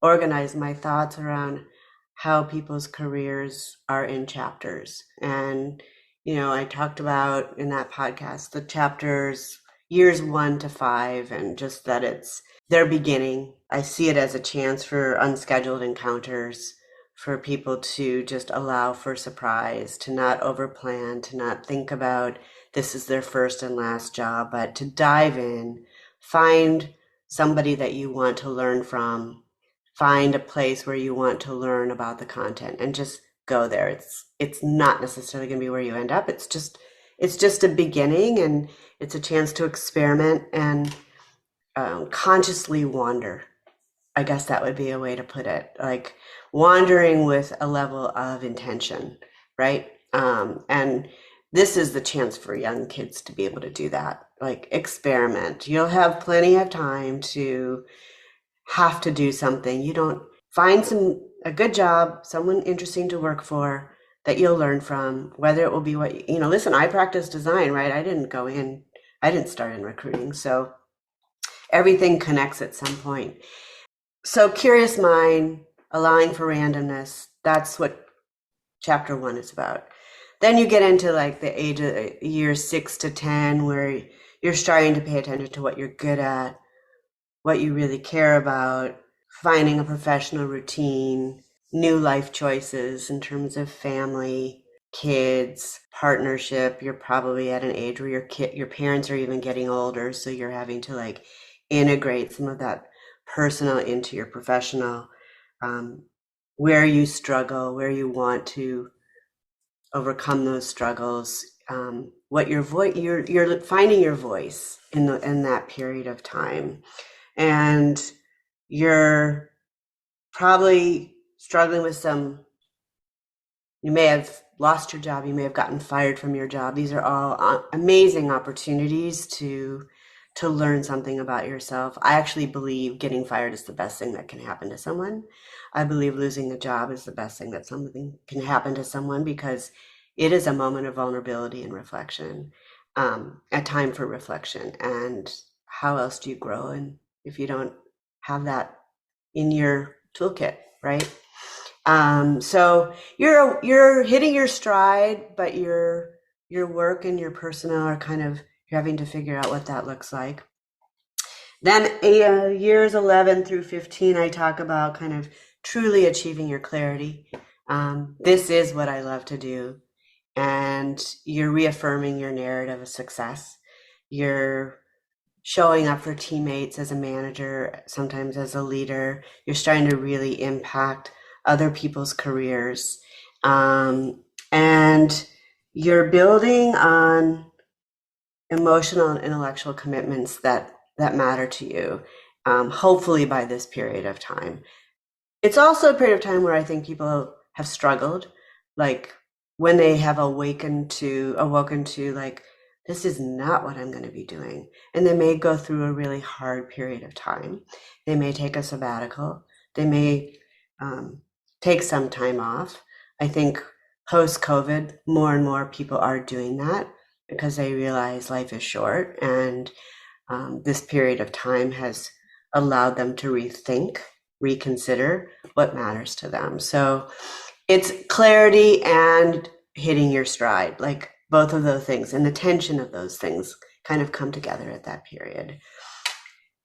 organize my thoughts around how people's careers are in chapters. And, I talked about in that podcast the chapters years 1 to 5, and just that it's their beginning. I see it as a chance for unscheduled encounters, for people to just allow for surprise, to not overplan, to not think about this is their first and last job, but to dive in, find somebody that you want to learn from, find a place where you want to learn about the content, and just go there. It's not necessarily going to be where you end up. It's just a beginning, and it's a chance to experiment and consciously wander. I guess that would be a way to put it, like wandering with a level of intention, right? And this is the chance for young kids to be able to do that, like experiment. You'll have plenty of time to have to do something. You don't find a good job, someone interesting to work for that you'll learn from, whether it will be listen, I practice design, right? I didn't start in recruiting. So everything connects at some point. So curious mind, allowing for randomness, that's what chapter 1 is about. Then you get into like the age of years 6 to 10, where you're starting to pay attention to what you're good at, what you really care about, finding a professional routine, new life choices in terms of family, kids, partnership. You're probably at an age where your parents are even getting older, so you're having to like integrate some of that personal into your professional, where you struggle, where you want to overcome those struggles, what your voice, you're finding your voice in that period of time. And you're probably struggling with you may have lost your job, you may have gotten fired from your job. These are all amazing opportunities to learn something about yourself. I actually believe getting fired is the best thing that can happen to someone. I believe losing a job is the best thing that something can happen to someone, because it is a moment of vulnerability and reflection, a time for reflection. And how else do you grow? And if you don't have that in your toolkit, right? So you're hitting your stride, but your work and your personnel are kind of, you're having to figure out what that looks like. Then years 11 through 15, I talk about kind of truly achieving your clarity. This is what I love to do. And you're reaffirming your narrative of success. You're showing up for teammates as a manager, sometimes as a leader. You're starting to really impact other people's careers. And you're building on emotional and intellectual commitments that matter to you, hopefully by this period of time. It's also a period of time where I think people have struggled, like when they have awoken to like, this is not what I'm going to be doing. And they may go through a really hard period of time. They may take a sabbatical. They may take some time off. I think post-COVID, more and more people are doing that because they realize life is short, and this period of time has allowed them to rethink, reconsider what matters to them. So it's clarity and hitting your stride, like both of those things, and the tension of those things kind of come together at that period.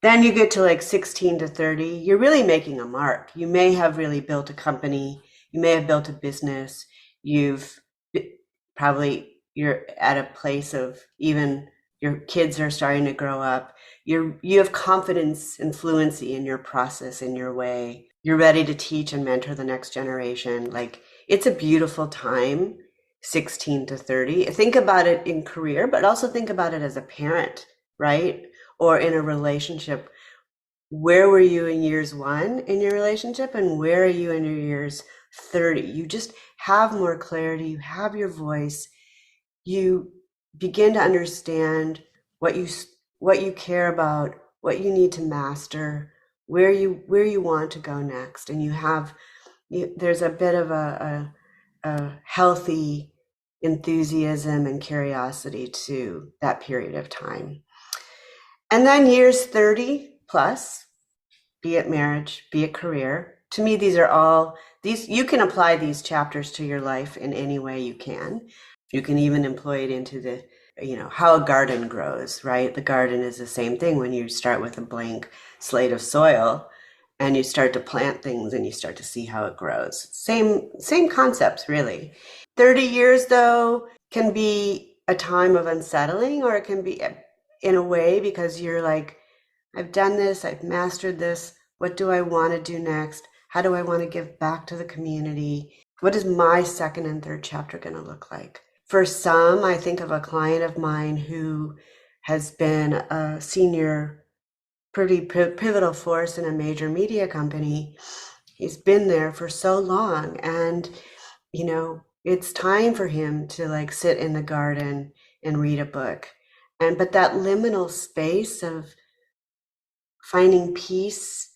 Then you get to like 16 to 30, you're really making a mark. You may have really built a company, you may have built a business, you're at a place of, even your kids are starting to grow up. You have confidence and fluency in your process, in your way. You're ready to teach and mentor the next generation. Like, it's a beautiful time, 16 to 30. Think about it in career, but also think about it as a parent, right? Or in a relationship. Where were you in years 1 in your relationship, and where are you in your years 30? You just have more clarity. You have your voice. You begin to understand what you care about, what you need to master, where you want to go next. And there's a bit of a a healthy enthusiasm and curiosity to that period of time. And then years 30 plus, be it marriage, be it career. To me, you can apply these chapters to your life in any way you can. You can even employ it into how a garden grows, right? The garden is the same thing when you start with a blank slate of soil and you start to plant things and you start to see how it grows. Same concepts, really. 30 years, though, can be a time of unsettling, or it can be in a way because you're like, I've done this, I've mastered this. What do I want to do next? How do I want to give back to the community? What is my second and third chapter going to look like? For some, I think of a client of mine who has been a senior, pretty pivotal force in a major media company. He's been there for so long, and it's time for him to like sit in the garden and read a book. But that liminal space of finding peace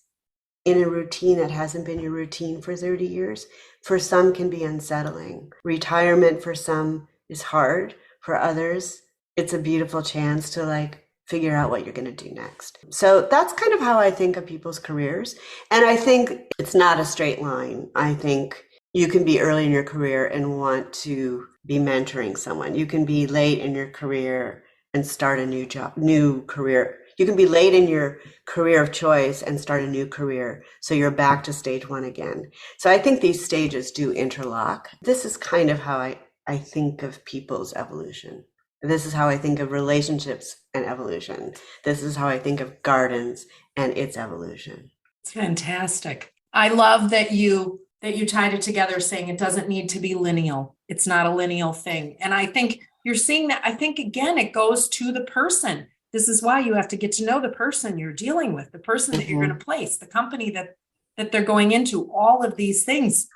in a routine that hasn't been your routine for 30 years, for some can be unsettling. Retirement for some is hard. For others, it's a beautiful chance to like figure out what you're going to do next. So that's kind of how I think of people's careers. And I think it's not a straight line. I think you can be early in your career and want to be mentoring someone. You can be late in your career and start a new career. You can be late in your career of choice and start a new career. So you're back to stage one again. So I think these stages do interlock. This is kind of how I think of people's evolution. This is how I think of relationships and evolution. This is how I think of gardens and its evolution. It's fantastic. I love that you tied it together, saying it doesn't need to be lineal. It's not a lineal thing. And I think you're seeing that. I think, again, it goes to the person. This is why you have to get to know the person you're dealing with, the person that you're going to place, the company that they're going into, all of these things,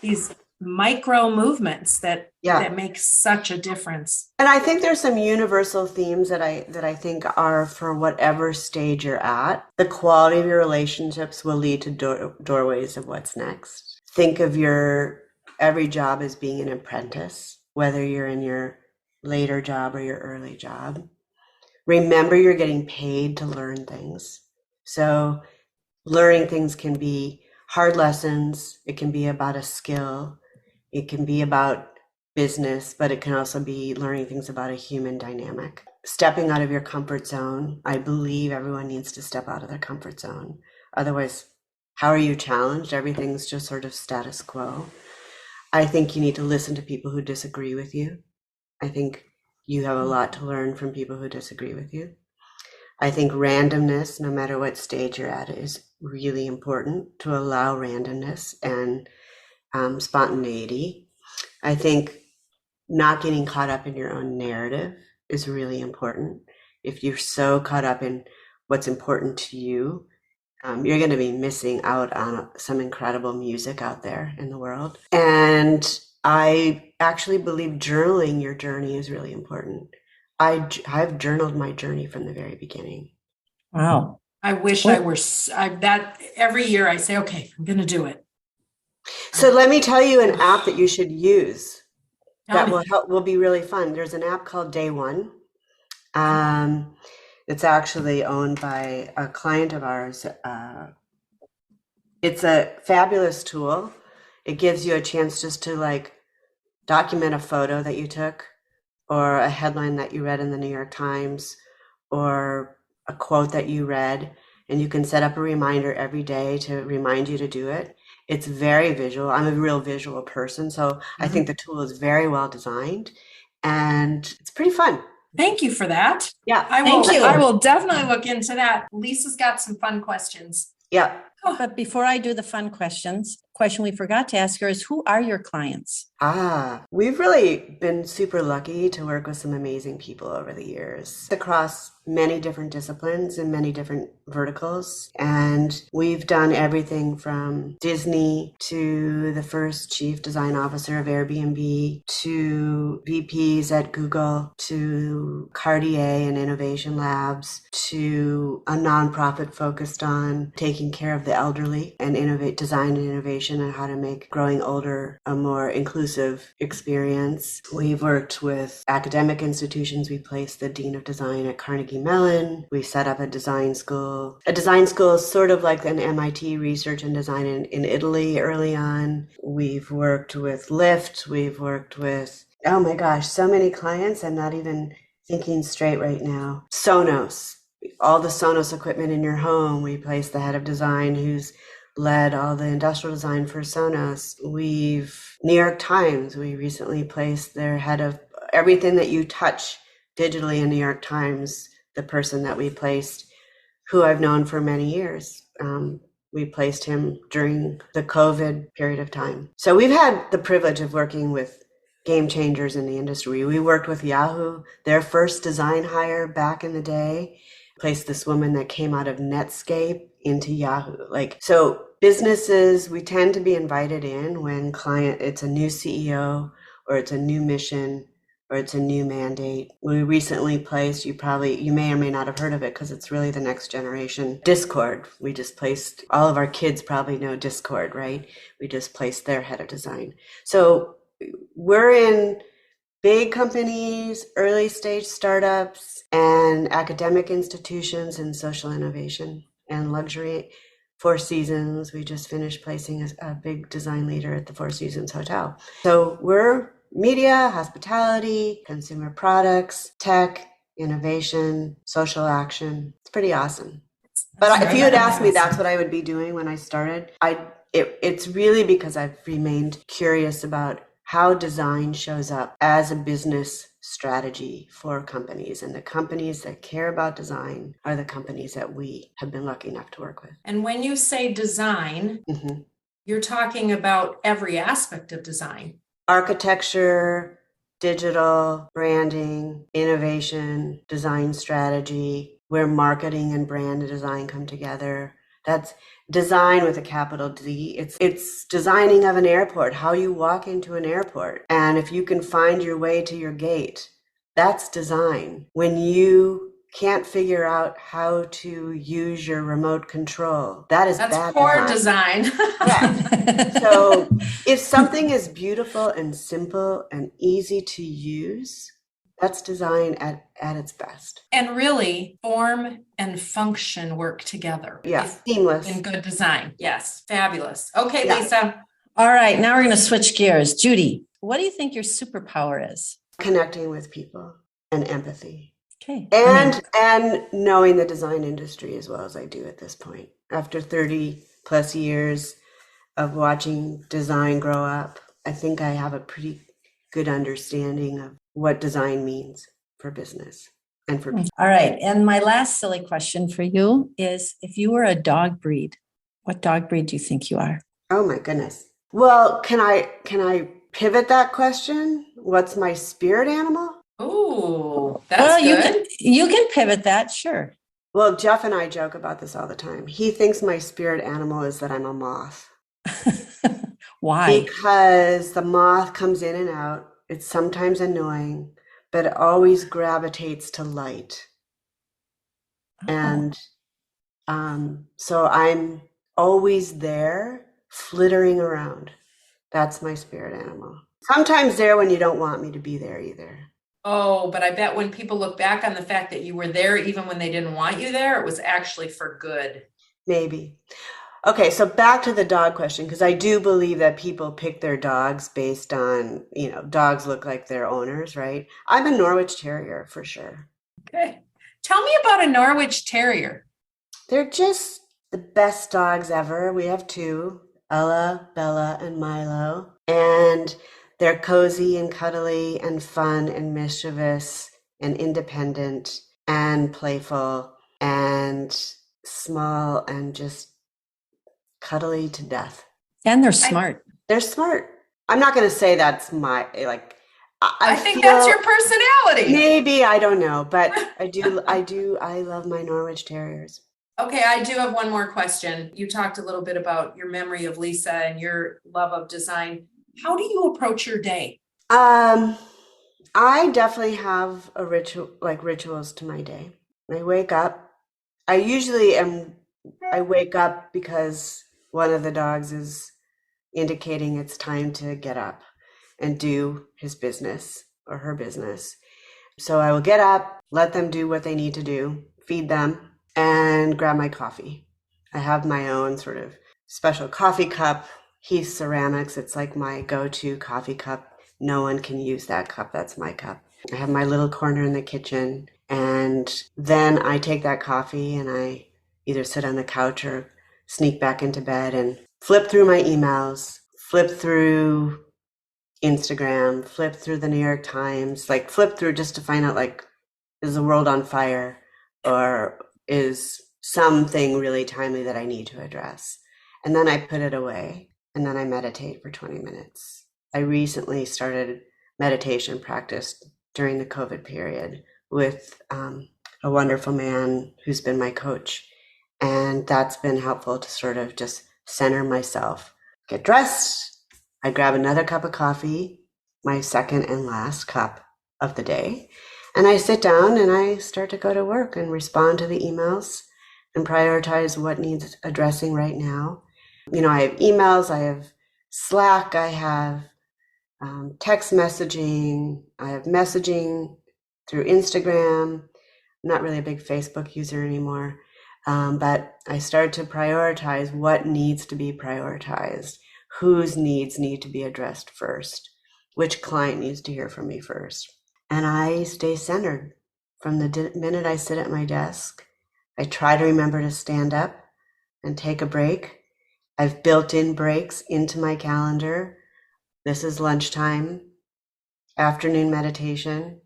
these micro movements that make such a difference. And I think there's some universal themes that I think are for whatever stage you're at. The quality of your relationships will lead to doorways of what's next. Think of your every job as being an apprentice, whether you're in your later job or your early job. Remember, you're getting paid to learn things. So learning things can be hard lessons. It can be about a skill. It can be about business, but it can also be learning things about a human dynamic. Stepping out of your comfort zone. I believe everyone needs to step out of their comfort zone. Otherwise, how are you challenged? Everything's just sort of status quo. I think you need to listen to people who disagree with you. I think you have a lot to learn from people who disagree with you. I think randomness, no matter what stage you're at, is really important, to allow randomness and spontaneity. I think not getting caught up in your own narrative is really important. If you're so caught up in what's important to you, you're going to be missing out on some incredible music out there in the world. And I actually believe journaling your journey is really important. I've journaled my journey from the very beginning. Wow. I wish I were that. Every year I say, okay, I'm going to do it. So let me tell you an app that you should use that will be really fun. There's an app called Day One. It's actually owned by a client of ours. It's a fabulous tool. It gives you a chance just to like document a photo that you took, or a headline that you read in the New York Times, or a quote that you read, and you can set up a reminder every day to remind you to do it. It's very visual. I'm a real visual person, so I think the tool is very well designed, and it's pretty fun. Thank you for that. Yeah, Thank you. I will definitely look into that. Lisa's got some fun questions. Yeah. But before I do the fun question we forgot to ask her is, who are your clients? We've really been super lucky to work with some amazing people over the years across many different disciplines and many different verticals. And we've done everything from Disney to the first chief design officer of Airbnb to VPs at Google to Cartier and Innovation Labs to a nonprofit focused on taking care of the the elderly and design and innovation and how to make growing older a more inclusive experience. We've worked with academic institutions. We placed the Dean of Design at Carnegie Mellon. We set up a design school. A design school is sort of like an MIT Research and Design in Italy early on. We've worked with Lyft. We've worked with, oh my gosh, so many clients. I'm not even thinking straight right now. Sonos. All the Sonos equipment in your home. We placed the head of design who's led all the industrial design for Sonos. New York Times, we recently placed their head of everything that you touch digitally in New York Times, the person that we placed, who I've known for many years. We placed him during the COVID period of time. So we've had the privilege of working with game changers in the industry. We worked with Yahoo, their first design hire back in the day, placed this woman that came out of Netscape into Yahoo. So businesses, we tend to be invited in when it's a new CEO or it's a new mission or it's a new mandate. We recently placed, you may or may not have heard of it because it's really the next generation, Discord. We just placed, all of our kids probably know Discord, right? We just placed their head of design. So we're in big companies, early stage startups, and academic institutions and social innovation and luxury. Four Seasons, we just finished placing a big design leader at the Four Seasons Hotel. So we're media, hospitality, consumer products, tech, innovation, social action. It's pretty awesome. But if you had asked me, that's what I would be doing when I started. It's really because I've remained curious about how design shows up as a business strategy for companies. And the companies that care about design are the companies that we have been lucky enough to work with. And when you say design, you're talking about every aspect of design. Architecture, digital, branding, innovation, design strategy, where marketing and brand design come together. That's design with a capital D. It's designing of an airport, how you walk into an airport. And if you can find your way to your gate, that's design. When you can't figure out how to use your remote control, that's bad poor design. Correct. So if something is beautiful and simple and easy to use, that's design at its best. And really, form and function work together. Yeah, seamless. In good design. Yes, fabulous. Okay, yeah. Lisa. All right, now we're going to switch gears. Judy, what do you think your superpower is? Connecting with people and empathy. Okay. And knowing the design industry as well as I do at this point. After 30 plus years of watching design grow up, I think I have a pretty good understanding of what design means for business and for people. All right. And my last silly question for you is, if you were a dog breed, what dog breed do you think you are? Oh my goodness. Well, can I pivot that question? What's my spirit animal? Oh, that's good. You can pivot that, sure. Well, Jeff and I joke about this all the time. He thinks my spirit animal is that I'm a moth. Why? Because the moth comes in and out. It's sometimes annoying, but it always gravitates to light. And so I'm always there, flittering around. That's my spirit animal. Sometimes there when you don't want me to be there either. Oh, but I bet when people look back on the fact that you were there, even when they didn't want you there, it was actually for good. Maybe. Okay, so back to the dog question, because I do believe that people pick their dogs based on, dogs look like their owners, right? I'm a Norwich Terrier for sure. Okay. Tell me about a Norwich Terrier. They're just the best dogs ever. We have two, Ella, Bella, and Milo. And they're cozy and cuddly and fun and mischievous and independent and playful and small and just cuddly to death. And they're smart. They're smart. I'm not going to say that's my, I think that's your personality. Maybe, I don't know, but I love my Norwich Terriers. Okay, I do have one more question. You talked a little bit about your memory of Lisa and your love of design. How do you approach your day? I definitely have rituals to my day. I wake up. I usually am I wake up because one of the dogs is indicating it's time to get up and do his business or her business. So I will get up, let them do what they need to do, feed them, and grab my coffee. I have my own sort of special coffee cup, Heath Ceramics. It's like my go-to coffee cup. No one can use that cup. That's my cup. I have my little corner in the kitchen, and then I take that coffee and I either sit on the couch or sneak back into bed and flip through my emails, flip through Instagram, flip through the New York Times, like flip through just to find out, like, is the world on fire or is something really timely that I need to address? And then I put it away and then I meditate for 20 minutes. I recently started meditation practice during the COVID period with a wonderful man who's been my coach. And that's been helpful to sort of just center myself, get dressed. I grab another cup of coffee, my second and last cup of the day, and I sit down and I start to go to work and respond to the emails and prioritize what needs addressing right now. You know, I have emails, I have Slack, I have text messaging, I have messaging through Instagram. I'm not really a big Facebook user anymore, but I start to prioritize what needs to be prioritized. Whose needs need to be addressed first? Which client needs to hear from me first? And I stay centered from the minute I sit at my desk. I try to remember to stand up and take a break. I've built in breaks into my calendar. This is lunchtime, afternoon meditation.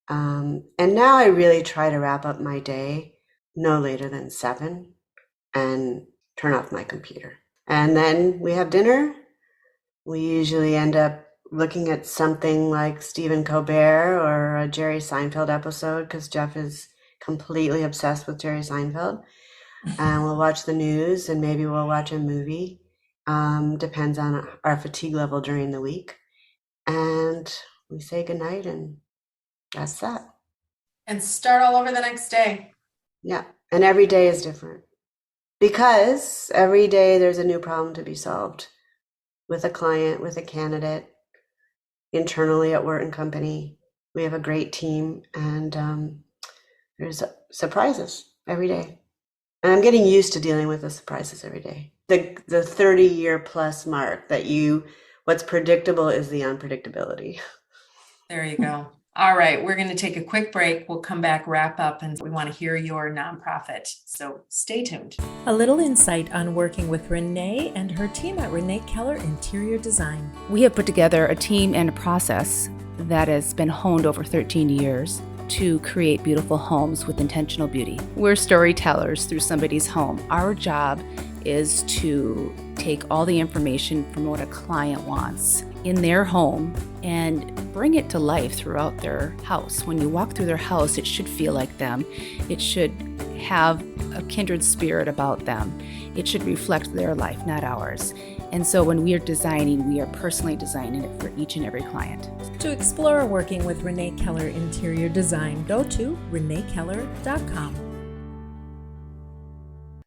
And now I really try to wrap up my day no later than 7 and turn off my computer. And then we have dinner. We usually end up looking at something like Stephen Colbert or a Jerry Seinfeld episode because Jeff is completely obsessed with Jerry Seinfeld. And we'll watch the news and maybe we'll watch a movie. Depends on our fatigue level during the week. And we say goodnight and that's that. And start all over the next day. Yeah. And every day is different. Because every day there's a new problem to be solved with a client, with a candidate, internally at Wert and Company. We have a great team and there's surprises every day. And I'm getting used to dealing with the surprises every day. The 30-year plus mark that what's predictable is the unpredictability. There you go. All right, we're going to take a quick break. We'll come back, wrap up, and we want to hear your nonprofit. So stay tuned. A little insight on working with Renee and her team at Renee Keller Interior Design. We have put together a team and a process that has been honed over 13 years to create beautiful homes with intentional beauty. We're storytellers through somebody's home. Our job is to take all the information from what a client wants in their home and bring it to life throughout their house. When you walk through their house, it should feel like them. It should have a kindred spirit about them. It should reflect their life, not ours. And so when we are designing, we are personally designing it for each and every client. To explore working with Renee Keller Interior Design, go to reneekeller.com.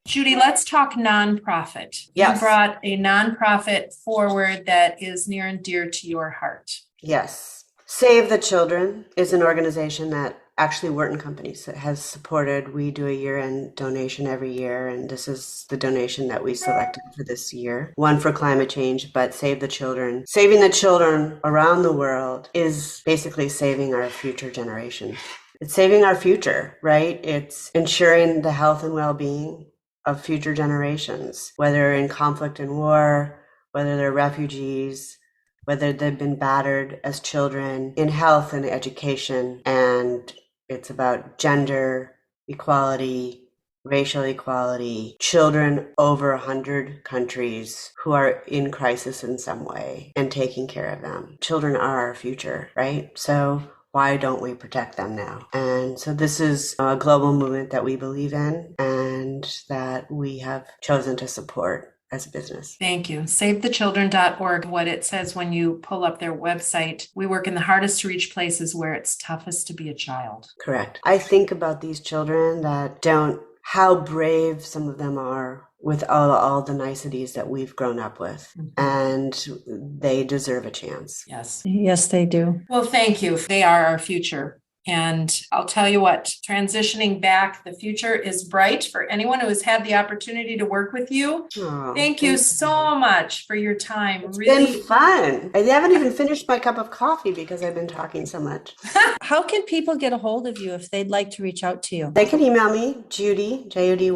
Judy, let's talk nonprofit. Yes. You brought a nonprofit forward that is near and dear to your heart. Yes. Save the Children is an organization that actually Wert and Company has supported. We do a year-end donation every year, and this is the donation that we selected for this year. One for climate change, but Save the Children. Saving the children around the world is basically saving our future generation. It's saving our future, right? It's ensuring the health and well-being of future generations, whether in conflict and war, whether they're refugees, whether they've been battered as children, in health and education. And it's about gender equality, racial equality, children over 100 countries who are in crisis in some way and taking care of them. Children are our future, right? So why don't we protect them now? And so this is a global movement that we believe in and that we have chosen to support as a business. Thank you. SaveTheChildren.org. What it says when you pull up their website, we work in the hardest to reach places where it's toughest to be a child. Correct. I think about these children that don't how brave some of them are with all the niceties that we've grown up with. And they deserve a chance. Yes. Yes, they do. Well, thank you. They are our future. And I'll tell you what, transitioning back, the future is bright for anyone who has had the opportunity to work with you. Oh, Thank you so much for your time. It's really been fun. I haven't even finished my cup of coffee because I've been talking so much. How can people get a hold of you if they'd like to reach out to you? They can email me, Judy, Judy,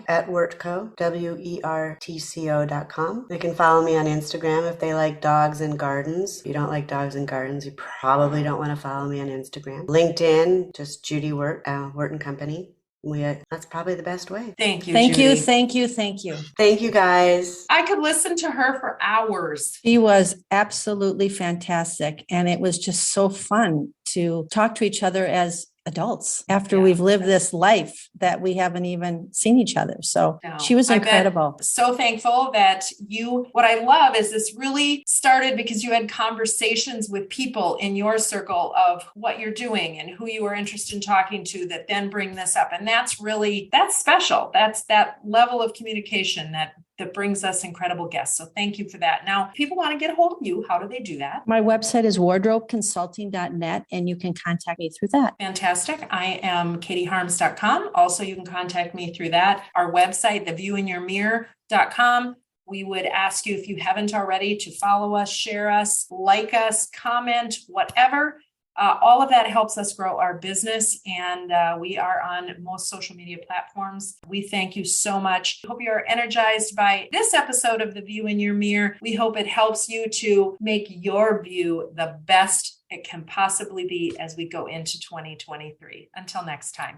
at Wert&Co, WERTCO.com. They can follow me on Instagram if they like dogs and gardens. If you don't like dogs and gardens, you probably don't want to follow me on Instagram. LinkedIn, just Judy Wert, Wert & Company. That's probably the best way. thank you. Thank you, Judy. thank you, thank you. Thank you, guys. I could listen to her for hours. She was absolutely fantastic. And it was just so fun to talk to each other as adults after we've lived this life that we haven't even seen each other. So No, she was I've been incredible. So thankful that what I love is this really started because you had conversations with people in your circle of what you're doing and who you are interested in talking to that then bring this up. And that's special. That's that level of communication that brings us incredible guests. So thank you for that. Now, if people want to get a hold of you, how do they do that? My website is wardrobeconsulting.net, and you can contact me through that. Fantastic. I am katieharms.com. Also, you can contact me through that. Our website, theviewinyourmirror.com. We would ask you, if you haven't already, to follow us, share us, like us, comment, whatever. All of that helps us grow our business, and we are on most social media platforms. We thank you so much. Hope you are energized by this episode of The View in Your Mirror. We hope it helps you to make your view the best it can possibly be as we go into 2023. Until next time.